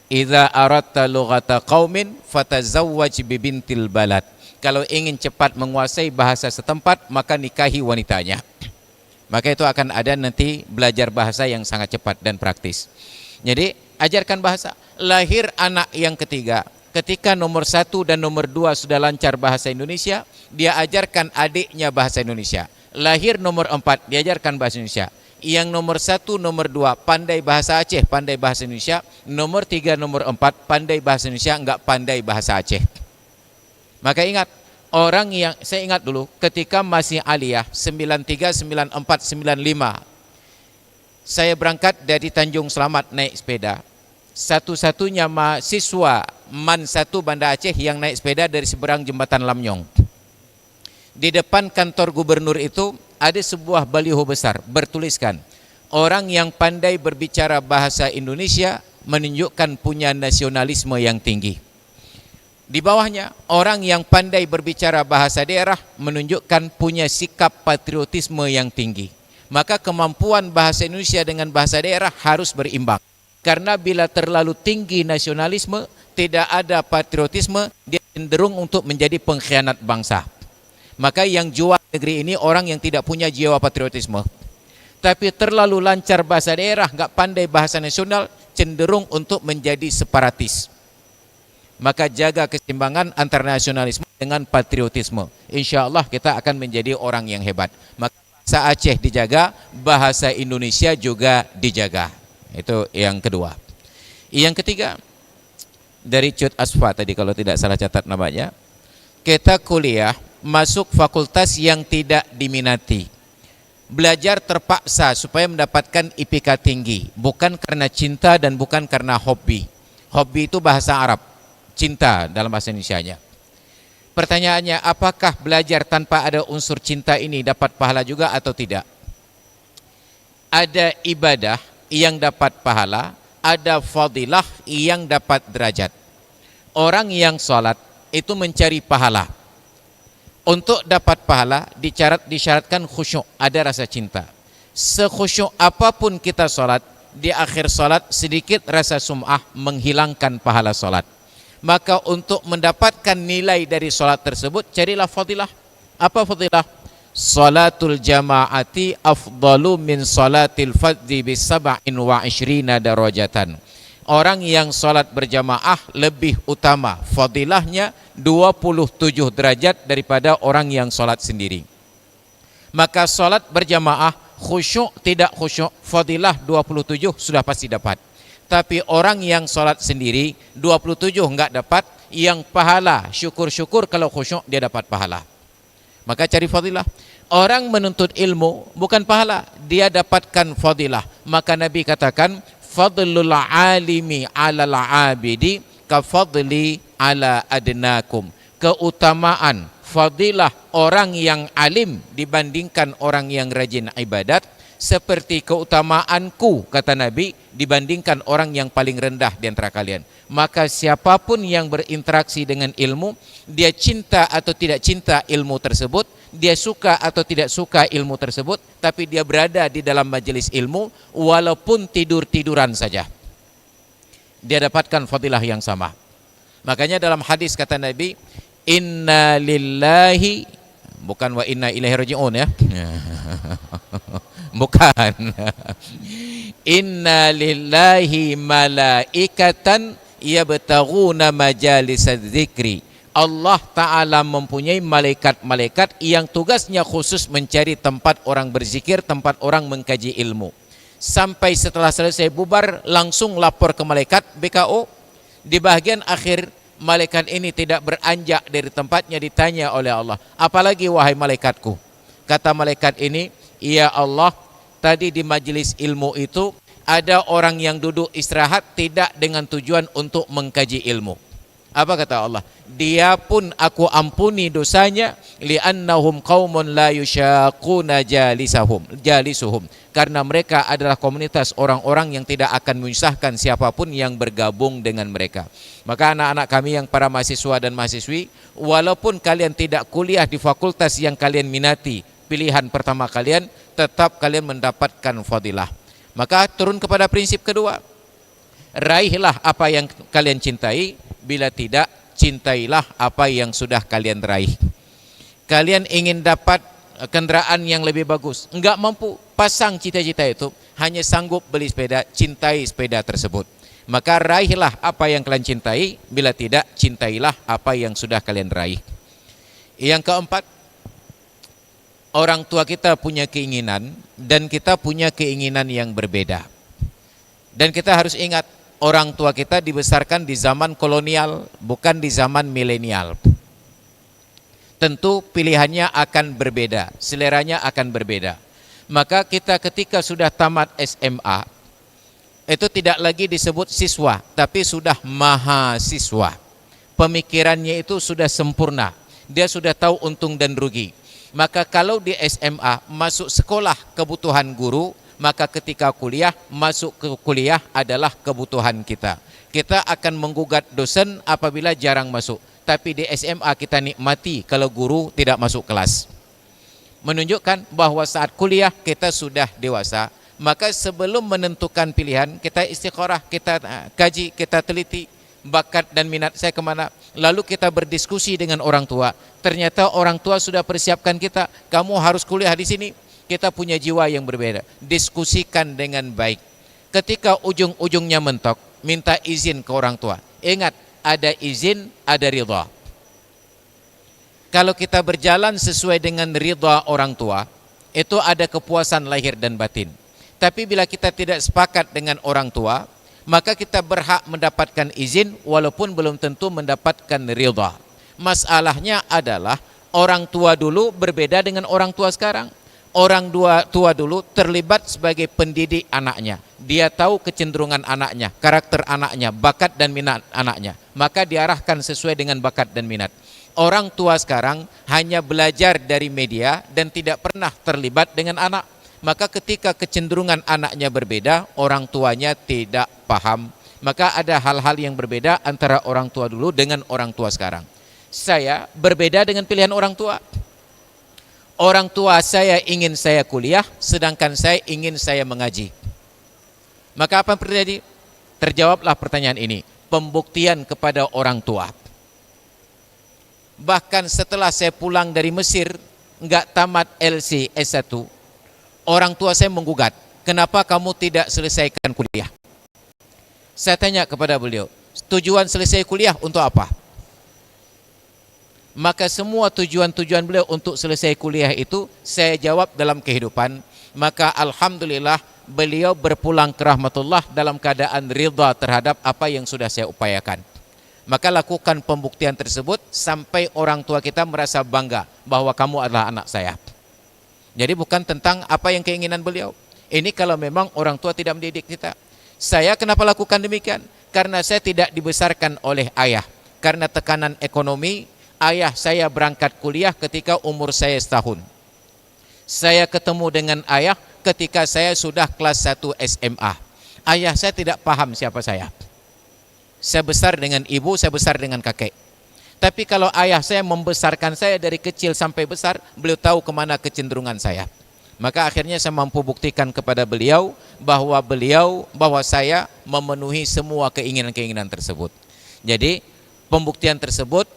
Idza aradta lughata qaumin fatazawwaj bibintil balad. Kalau ingin cepat menguasai bahasa setempat, maka nikahi wanitanya. Maka itu akan ada nanti belajar bahasa yang sangat cepat dan praktis. Jadi ajarkan bahasa. Lahir anak yang ketiga, ketika nomor 1 dan nomor 2 sudah lancar bahasa Indonesia, dia ajarkan adiknya bahasa Indonesia. Lahir nomor 4, diajarkan bahasa Indonesia. Yang nomor 1, nomor 2 pandai bahasa Aceh, pandai bahasa Indonesia. Nomor 3, nomor 4 pandai bahasa Indonesia, enggak pandai bahasa Aceh. Maka ingat, orang yang saya ingat dulu ketika masih aliyah 93, 94, 95, saya berangkat dari Tanjung Selamat naik sepeda. Satu-satunya mahasiswa MAN 1 Banda Aceh yang naik sepeda dari seberang jembatan Lamnyong. Di depan kantor gubernur itu ada sebuah baliho besar bertuliskan, orang yang pandai berbicara bahasa Indonesia menunjukkan punya nasionalisme yang tinggi. Di bawahnya, orang yang pandai berbicara bahasa daerah menunjukkan punya sikap patriotisme yang tinggi. Maka kemampuan bahasa Indonesia dengan bahasa daerah harus berimbang. Karena bila terlalu tinggi nasionalisme, tidak ada patriotisme, dia cenderung untuk menjadi pengkhianat bangsa. Maka yang jual negeri ini orang yang tidak punya jiwa patriotisme. Tapi terlalu lancar bahasa daerah, nggak pandai bahasa nasional, cenderung untuk menjadi separatis. Maka jaga keseimbangan antara nasionalisme dengan patriotisme. Insya Allah kita akan menjadi orang yang hebat. Maka bahasa Aceh dijaga, bahasa Indonesia juga dijaga. Itu yang kedua. Yang ketiga, dari Cut Asfa tadi kalau tidak salah catat namanya, kita kuliah masuk fakultas yang tidak diminati. Belajar terpaksa supaya mendapatkan IPK tinggi, bukan karena cinta dan bukan karena hobi. Hobi itu bahasa Arab, cinta dalam bahasa Indonesianya. Pertanyaannya, apakah belajar tanpa ada unsur cinta ini dapat pahala juga atau tidak? Ada ibadah yang dapat pahala, ada fadilah yang dapat derajat. Orang yang sholat itu mencari pahala. Untuk dapat pahala disyaratkan khusyuk, ada rasa cinta. Sekhusyuk apapun kita sholat, di akhir sholat sedikit rasa sum'ah menghilangkan pahala sholat. Maka untuk mendapatkan nilai dari sholat tersebut, carilah fadilah. Apa fadilah? Salatul jama'ati afdalu min salatil fadzi bi 27 darajatan. Orang yang salat berjamaah lebih utama fadilahnya 27 derajat daripada orang yang salat sendiri. Maka salat berjamaah khusyuk tidak khusyuk, fadilah 27 sudah pasti dapat. Tapi orang yang salat sendiri 27 enggak dapat, yang pahala syukur-syukur kalau khusyuk dia dapat pahala. Maka cari fadilah. Orang menuntut ilmu bukan pahala, dia dapatkan fadilah. Maka Nabi katakan, fadlul alimi alal abidi ka fadli ala adnakum. Keutamaan fadilah orang yang alim dibandingkan orang yang rajin ibadat seperti keutamaanku, kata Nabi, dibandingkan orang yang paling rendah di antara kalian. Maka siapapun yang berinteraksi dengan ilmu, dia cinta atau tidak cinta ilmu tersebut, dia suka atau tidak suka ilmu tersebut, tapi dia berada di dalam majelis ilmu walaupun tidur-tiduran saja, dia dapatkan fadilah yang sama. Makanya dalam hadis kata Nabi, inna lillahi bukan wa inna ilaihi raji'un ya. Bukan. Inna lillahi malaikatan yabtaghuna majalisaz zikri. Allah Ta'ala mempunyai malaikat-malaikat yang tugasnya khusus mencari tempat orang berzikir, tempat orang mengkaji ilmu. Sampai setelah selesai bubar langsung lapor ke malaikat BKO. Di bahagian akhir malaikat ini tidak beranjak dari tempatnya, ditanya oleh Allah, apalagi wahai malaikatku? Kata malaikat ini, ya Allah, tadi di majelis ilmu itu ada orang yang duduk istirahat tidak dengan tujuan untuk mengkaji ilmu. Apa kata Allah? Dia pun aku ampuni dosanya, li'annahum qaumun la yusyaquna jalisuhum, karena mereka adalah komunitas orang-orang yang tidak akan menyusahkan siapapun yang bergabung dengan mereka. Maka anak-anak kami yang para mahasiswa dan mahasiswi, walaupun kalian tidak kuliah di fakultas yang kalian minati, pilihan pertama kalian, tetap kalian mendapatkan fadilah. Maka turun kepada prinsip kedua, raihlah apa yang kalian cintai, bila tidak, cintailah apa yang sudah kalian raih. Kalian ingin dapat kendaraan yang lebih bagus, enggak mampu pasang cita-cita itu, hanya sanggup beli sepeda, cintai sepeda tersebut. Maka raihlah apa yang kalian cintai, bila tidak, cintailah apa yang sudah kalian raih. Yang keempat, orang tua kita punya keinginan dan kita punya keinginan yang berbeda. Dan kita harus ingat, orang tua kita dibesarkan di zaman kolonial, bukan di zaman milenial. Tentu pilihannya akan berbeda, seleranya akan berbeda. Maka kita ketika sudah tamat SMA, itu tidak lagi disebut siswa, tapi sudah mahasiswa. Pemikirannya itu sudah sempurna, dia sudah tahu untung dan rugi. Maka kalau di SMA masuk sekolah kebutuhan guru, maka ketika kuliah, masuk ke kuliah adalah kebutuhan kita. Kita akan menggugat dosen apabila jarang masuk. Tapi di SMA kita nikmati kalau guru tidak masuk kelas. Menunjukkan bahwa saat kuliah kita sudah dewasa. Maka sebelum menentukan pilihan, kita istikharah, kita kaji, kita teliti bakat dan minat saya kemana. Lalu kita berdiskusi dengan orang tua. Ternyata orang tua sudah persiapkan kita, kamu harus kuliah di sini. Kita punya jiwa yang berbeda. Diskusikan dengan baik. Ketika ujung-ujungnya mentok, minta izin ke orang tua. Ingat, ada izin, ada ridha. Kalau kita berjalan sesuai dengan ridha orang tua, itu ada kepuasan lahir dan batin. Tapi bila kita tidak sepakat dengan orang tua, maka kita berhak mendapatkan izin walaupun belum tentu mendapatkan ridha. Masalahnya adalah orang tua dulu berbeda dengan orang tua sekarang. Orang tua dulu terlibat sebagai pendidik anaknya. Dia tahu kecenderungan anaknya, karakter anaknya, bakat dan minat anaknya. Maka diarahkan sesuai dengan bakat dan minat. Orang tua sekarang hanya belajar dari media dan tidak pernah terlibat dengan anak. Maka ketika kecenderungan anaknya berbeda, orang tuanya tidak paham. Maka ada hal-hal yang berbeda antara orang tua dulu dengan orang tua sekarang. Saya berbeda dengan pilihan orang tua. Orang tua saya ingin saya kuliah, sedangkan saya ingin saya mengaji. Maka apa yang terjadi? Terjawablah pertanyaan ini. Pembuktian kepada orang tua. Bahkan setelah saya pulang dari Mesir, enggak tamat LC S1, orang tua saya menggugat, kenapa kamu tidak selesaikan kuliah? Saya tanya kepada beliau, tujuan selesai kuliah untuk apa? Maka semua tujuan-tujuan beliau untuk selesai kuliah itu saya jawab dalam kehidupan. Maka alhamdulillah beliau berpulang ke rahmatullah dalam keadaan ridha terhadap apa yang sudah saya upayakan. Maka lakukan pembuktian tersebut sampai orang tua kita merasa bangga bahwa kamu adalah anak saya. Jadi bukan tentang apa yang keinginan beliau. Ini kalau memang orang tua tidak mendidik kita. Saya kenapa lakukan demikian? Karena saya tidak dibesarkan oleh ayah. Karena tekanan ekonomi, ayah saya berangkat kuliah ketika umur saya setahun. Saya ketemu dengan ayah ketika saya sudah kelas 1 SMA. Ayah saya tidak paham siapa saya. Saya besar dengan ibu, saya besar dengan kakek. Tapi kalau ayah saya membesarkan saya dari kecil sampai besar, beliau tahu kemana kecenderungan saya. Maka akhirnya saya mampu buktikan kepada beliau bahwa saya memenuhi semua keinginan-keinginan tersebut. Jadi pembuktian tersebut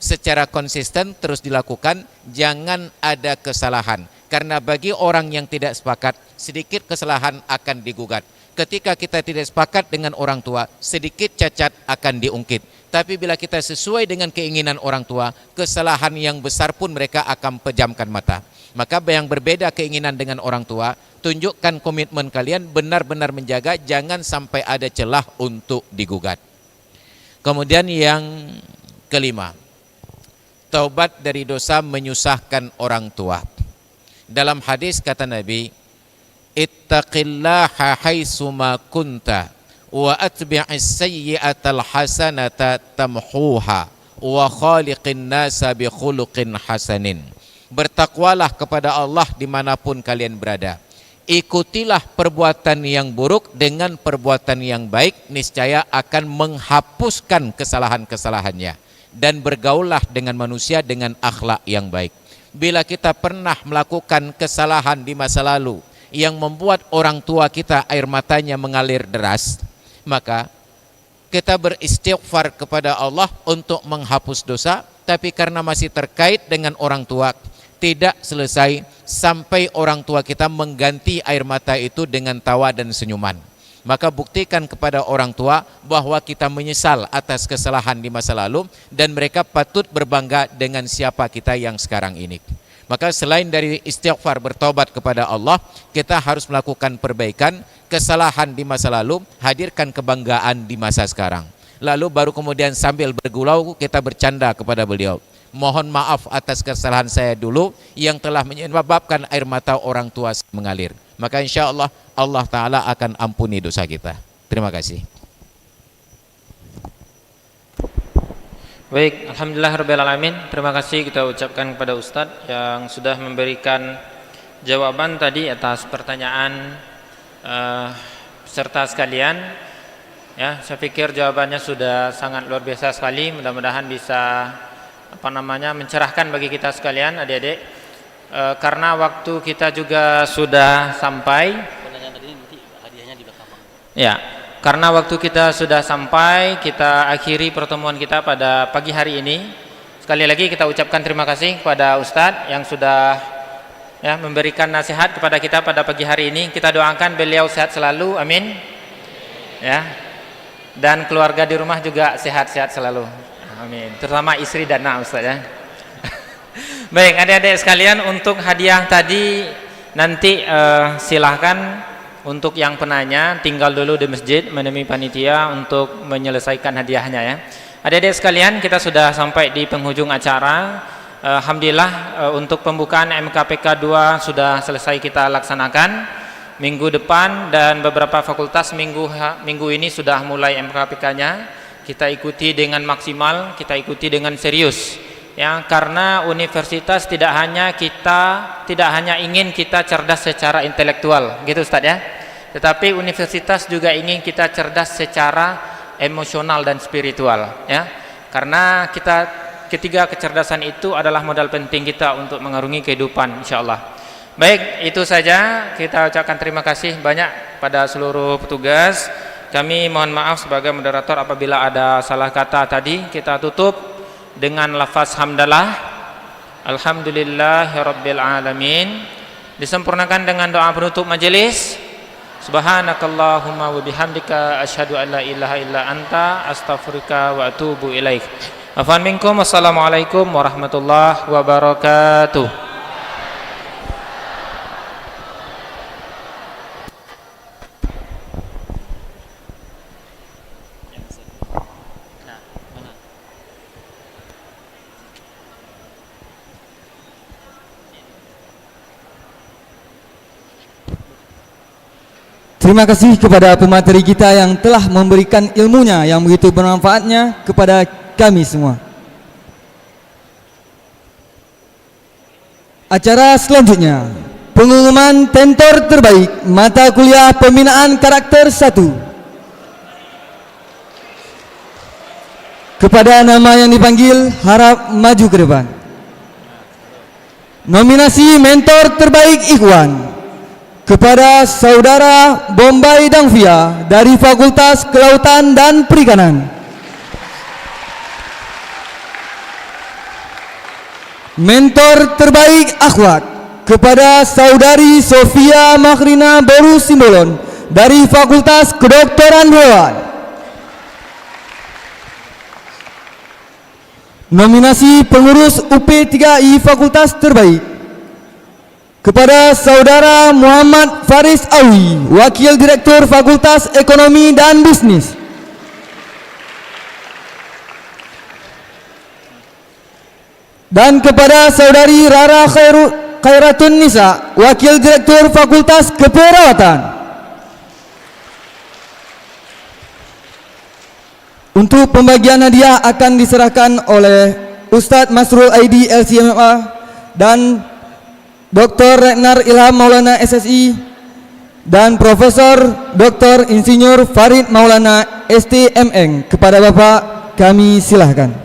secara konsisten terus dilakukan, jangan ada kesalahan. Karena bagi orang yang tidak sepakat, sedikit kesalahan akan digugat. Ketika kita tidak sepakat dengan orang tua, sedikit cacat akan diungkit. Tapi bila kita sesuai dengan keinginan orang tua, kesalahan yang besar pun mereka akan pejamkan mata. Maka yang berbeda keinginan dengan orang tua, tunjukkan komitmen kalian benar-benar menjaga, jangan sampai ada celah untuk digugat. Kemudian yang kelima, taubat dari dosa menyusahkan orang tua. Dalam hadis kata Nabi, ittaqillaha haitsuma kunta wa atbi'is sayyi'atal hasanata tamhuha wa khaliqin nasa bi khuluqin hasanin. Bertakwalah kepada Allah dimanapun kalian berada. Ikutilah perbuatan yang buruk dengan perbuatan yang baik, niscaya akan menghapuskan kesalahan-kesalahannya. Dan bergaullah dengan manusia dengan akhlak yang baik. Bila kita pernah melakukan kesalahan di masa lalu yang membuat orang tua kita air matanya mengalir deras, maka kita beristighfar kepada Allah untuk menghapus dosa. Tapi karena masih terkait dengan orang tua, tidak selesai sampai orang tua kita mengganti air mata itu dengan tawa dan senyuman. Maka buktikan kepada orang tua bahwa kita menyesal atas kesalahan di masa lalu dan mereka patut berbangga dengan siapa kita yang sekarang ini. Maka selain dari istighfar bertobat kepada Allah, kita harus melakukan perbaikan kesalahan di masa lalu, hadirkan kebanggaan di masa sekarang. Lalu baru kemudian sambil bergurau kita bercanda kepada beliau. Mohon maaf atas kesalahan saya dulu yang telah menyebabkan air mata orang tua mengalir. Maka insya Allah Allah Ta'ala akan ampuni dosa kita. Terima kasih. Baik, alhamdulillahirrahmanirrahim. Terima kasih kita ucapkan kepada Ustadz yang sudah memberikan jawaban tadi atas pertanyaan peserta sekalian. Ya, saya pikir jawabannya sudah sangat luar biasa sekali. Mudah-mudahan bisa mencerahkan bagi kita sekalian, adik-adik. Karena waktu kita juga sudah sampai. Ya, karena waktu kita sudah sampai, kita akhiri pertemuan kita pada pagi hari ini. Sekali lagi kita ucapkan terima kasih kepada Ustadz yang sudah memberikan nasihat kepada kita pada pagi hari ini. Kita doakan beliau sehat selalu, amin. Ya, dan keluarga di rumah juga sehat-sehat selalu, amin. Terutama istri dan anak, Ustadz ya. Baik, adik-adik sekalian, untuk hadiah tadi nanti silahkan untuk yang penanya tinggal dulu di masjid menemui panitia untuk menyelesaikan hadiahnya ya. Adik-adik sekalian, kita sudah sampai di penghujung acara. Alhamdulillah untuk pembukaan MKPK 2 sudah selesai kita laksanakan. Minggu depan dan beberapa fakultas minggu ini sudah mulai MKPK-nya. Kita ikuti dengan maksimal, kita ikuti dengan serius. Ya, karena universitas tidak hanya ingin kita cerdas secara intelektual, gitu Ustaz ya. Tetapi universitas juga ingin kita cerdas secara emosional dan spiritual, ya. Karena ketiga kecerdasan itu adalah modal penting kita untuk mengarungi kehidupan insyaallah. Baik, itu saja. Kita ucapkan terima kasih banyak pada seluruh petugas. Kami mohon maaf sebagai moderator apabila ada salah kata tadi. Kita tutup dengan lafaz hamdalah, alhamdulillahirabbil alamin. Disempurnakan dengan doa penutup majelis. Subhanakallahumma wa bihamdika asyhadu an la ilaha illa anta astaghfiruka wa atubu ilaik. Afwan minkum. Wassalamualaikum warahmatullahi wabarakatuh. Terima kasih kepada pemateri kita yang telah memberikan ilmunya yang begitu bermanfaatnya kepada kami semua. Acara selanjutnya, pengumuman tentor terbaik mata kuliah pembinaan karakter 1. Kepada nama yang dipanggil harap maju ke depan. Nominasi mentor terbaik Ikhwan kepada Saudara Bombay Dangvia dari Fakultas Kelautan dan Perikanan. mentor terbaik akhwat kepada saudari Sofia Makhrina Boru Simbolon dari Fakultas Kedokteran Hewan. Nominasi pengurus UP3I Fakultas terbaik kepada saudara Muhammad Faris Awi, Wakil Direktur Fakultas Ekonomi dan Bisnis. Dan kepada saudari Rara Khairatun Nisa, Wakil Direktur Fakultas Keperawatan. Untuk pembagian hadiah akan diserahkan oleh Ustadz Masrul Aidi LCMA dan Dr. Reknar Ilham Maulana SSI dan Profesor Dr. Insinyur Farid Maulana STMN. Kepada Bapak kami silahkan.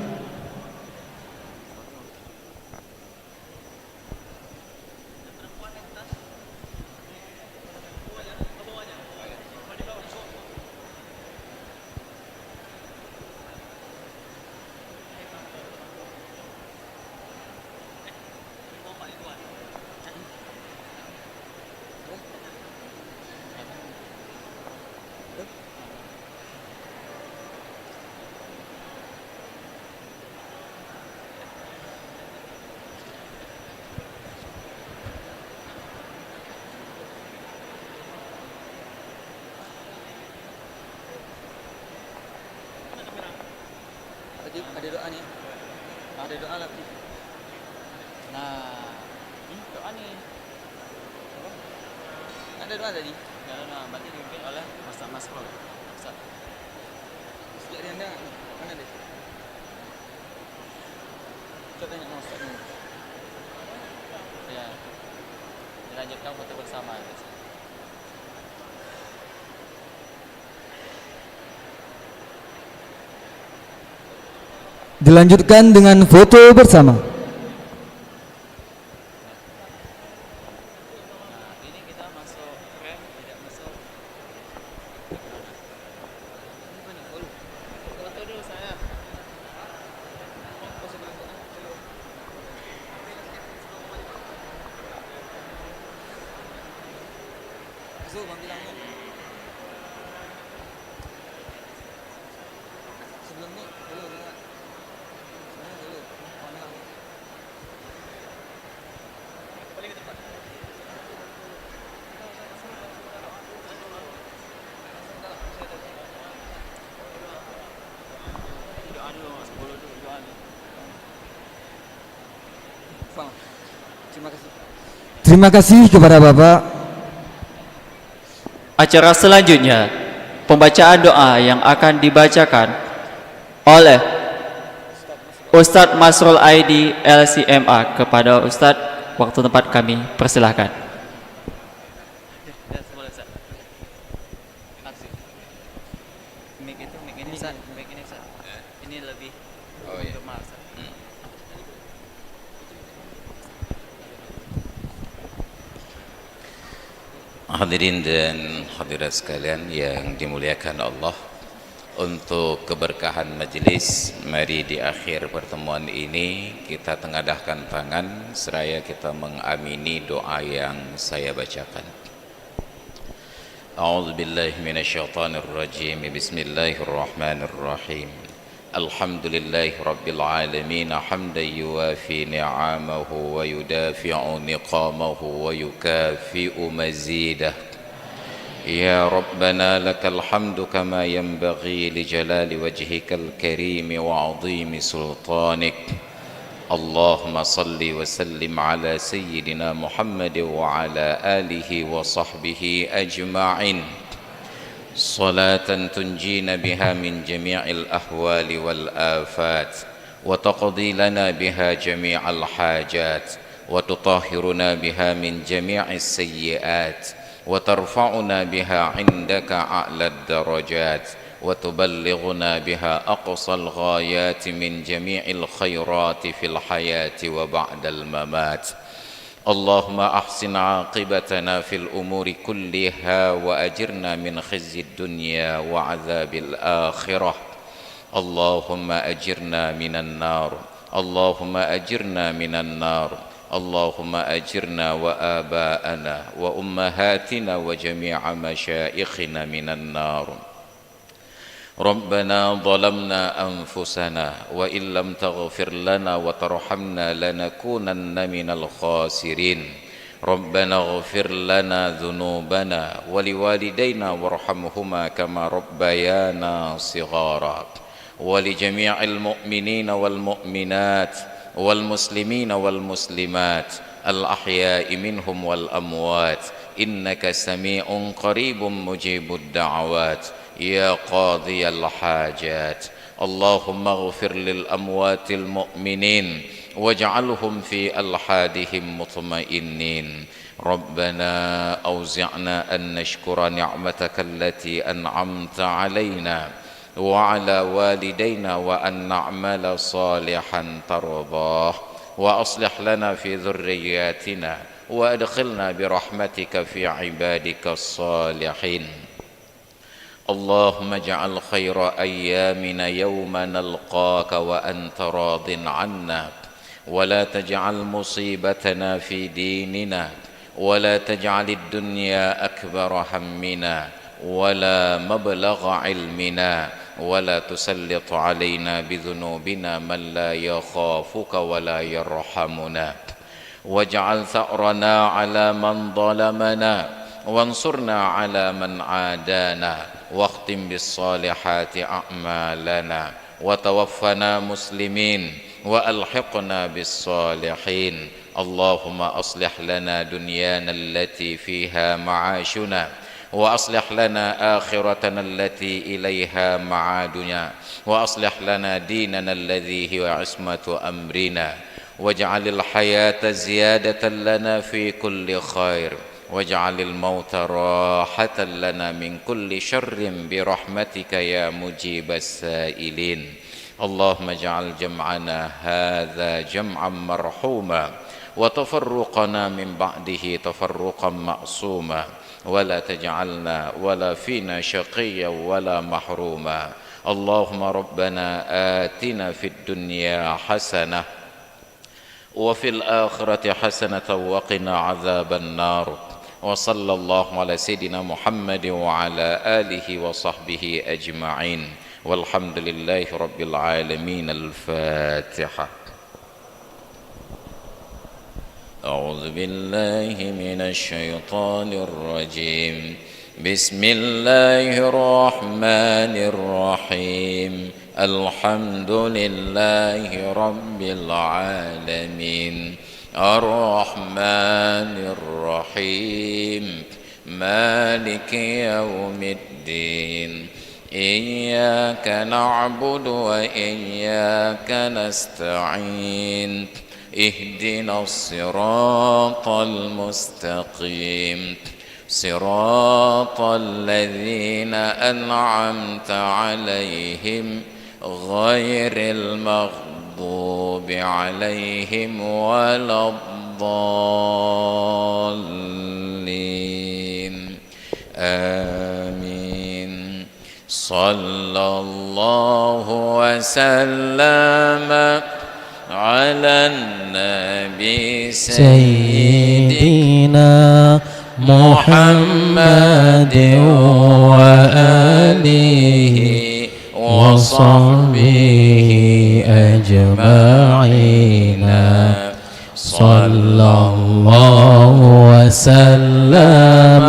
Ada doa nih. Ada doa lagi. Nah, doa nih. Ada doa tadi. Nah, berarti dipimpin oleh Ustaz Masrul. Ustaz. Sejak dia anda mana deh? Coba tanya sama Ustaz dulu. Ya. Dilanjutkan foto bersama. Dilanjutkan dengan foto bersama. Ini kita masuk frame, tidak masuk. Foto dulu saya. Masuk, Bang bilang. Sebelum ini dulu. Terima kasih kepada Bapak. Acara selanjutnya, pembacaan doa yang akan dibacakan oleh Ustadz Masrul Aidi LCMA. Kepada Ustadz, waktu tempat kami persilahkan. Ini lebih gemar. Hadirin dan hadirat sekalian yang dimuliakan Allah, untuk keberkahan majelis, mari di akhir pertemuan ini kita tengadahkan tangan seraya kita mengamini doa yang saya bacakan. A'udzubillahi minasyaitonirrajim. Bismillahirrahmanirrahim. Alhamdulillahi rabbil alamin, hamdan yuwafi ni'amahu wa yudafi'u niqamahu wa yukafi'u mazidah. Ya Rabbana lakal hamdu kama yanbaghi li jalali wajhikal karim wa 'azimi sultanik. Allahumma salli wa sallim ala sayyidina Muhammad wa ala alihi wa sahbihi ajma'in. صلاة تنجينا بها من جميع الأهوال والآفات وتقضي لنا بها جميع الحاجات وتطهرنا بها من جميع السيئات وترفعنا بها عندك أعلى الدرجات وتبلغنا بها أقصى الغايات من جميع الخيرات في الحياة وبعد الممات. اللهم أحسن عاقبتنا في الأمور كلها وأجرنا من خزي الدنيا وعذاب الآخرة. اللهم أجرنا من النار اللهم أجرنا من النار اللهم أجرنا وآباءنا وأمهاتنا وجميع مشائخنا من النار ربنا ظلمنا أنفسنا وإن لم تغفر لنا وترحمنا لنكونن من الخاسرين ربنا اغفر لنا ذنوبنا ولوالدينا وارحمهما كما ربيانا صغارا ولجميع المؤمنين والمؤمنات والمسلمين والمسلمات الأحياء منهم والأموات إنك سميع قريب مجيب الدعوات يا قاضي الحاجات اللهم اغفر للأموات المؤمنين واجعلهم في ألحادهم مطمئنين ربنا أوزعنا أن نشكر نعمتك التي أنعمت علينا وعلى والدينا وأن نعمل صالحا ترضاه وأصلح لنا في ذرياتنا وأدخلنا برحمتك في عبادك الصالحين اللهم اجعل خير أيامنا يوم نلقاك وأنت راض عنا ولا تجعل مصيبتنا في ديننا ولا تجعل الدنيا أكبر همنا ولا مبلغ علمنا ولا تسلط علينا بذنوبنا من لا يخافك ولا يرحمنا واجعل ثأرنا على من ظلمنا وانصرنا على من عادانا واختم بالصالحات أعمالنا وتوفنا مسلمين وألحقنا بالصالحين اللهم أصلح لنا دنيانا التي فيها معاشنا وأصلح لنا آخرتنا التي إليها معادنا وأصلح لنا ديننا الذي هو عصمة أمرنا واجعل الحياة زيادة لنا في كل خير واجعل الموت راحة لنا من كل شر برحمتك يا مجيب السائلين اللهم اجعل جمعنا هذا جمعا مرحوما وتفرقنا من بعده تفرقا معصوما ولا تجعلنا ولا فينا شقيا ولا محروما اللهم ربنا آتنا في الدنيا حسنة وفي الآخرة حسنة وقنا عذاب النار وصلى الله على سيدنا محمد وعلى آله وصحبه أجمعين والحمد لله رب العالمين الفاتحة أعوذ بالله من الشيطان الرجيم بسم الله الرحمن الرحيم الحمد لله رب العالمين الرحمن الرحيم مالك يوم الدين إياك نعبد وإياك نستعين اهدنا الصراط المستقيم صراط الذين أنعمت عليهم غير المغضوب عليهم ولا الضالين آمين صلى الله وسلم على النبي سيدنا محمد وآله وصحبه أجمعين صلى الله وسلم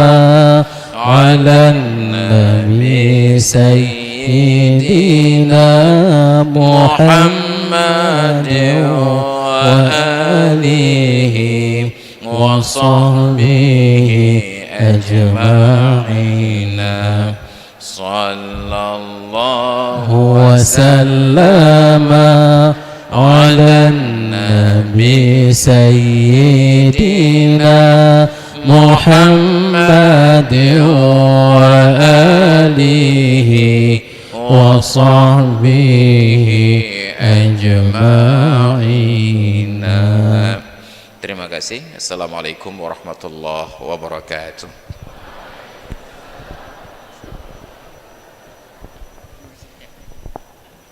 على النبي سيدنا محمد وآله وصحبه أجمعين صلى الله وسلم على النبي سيدنا محمد وآله وصحبه أجمعين. Terima kasih. Assalamualaikum warahmatullahi wabarakatuh.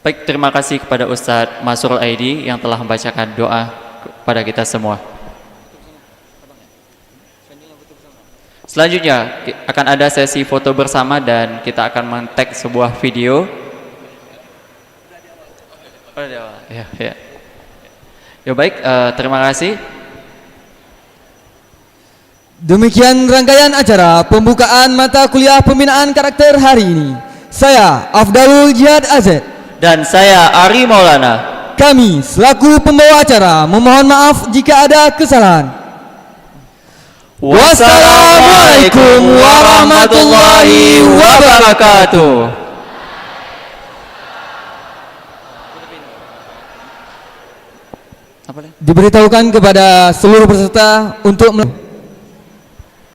Baik, terima kasih kepada Ustadz Masrul Aidi yang telah membacakan doa kepada kita semua. Selanjutnya akan ada sesi foto bersama dan kita akan men-tag sebuah video. Ya baik, terima kasih. Demikian rangkaian acara pembukaan mata kuliah pembinaan karakter hari ini. Saya Afdalul Jihad AZ Dan saya Ari Maulana. Kami selaku pembawa acara memohon maaf jika ada kesalahan. Wassalamualaikum warahmatullahi wabarakatuh. Diberitahukan kepada seluruh peserta untuk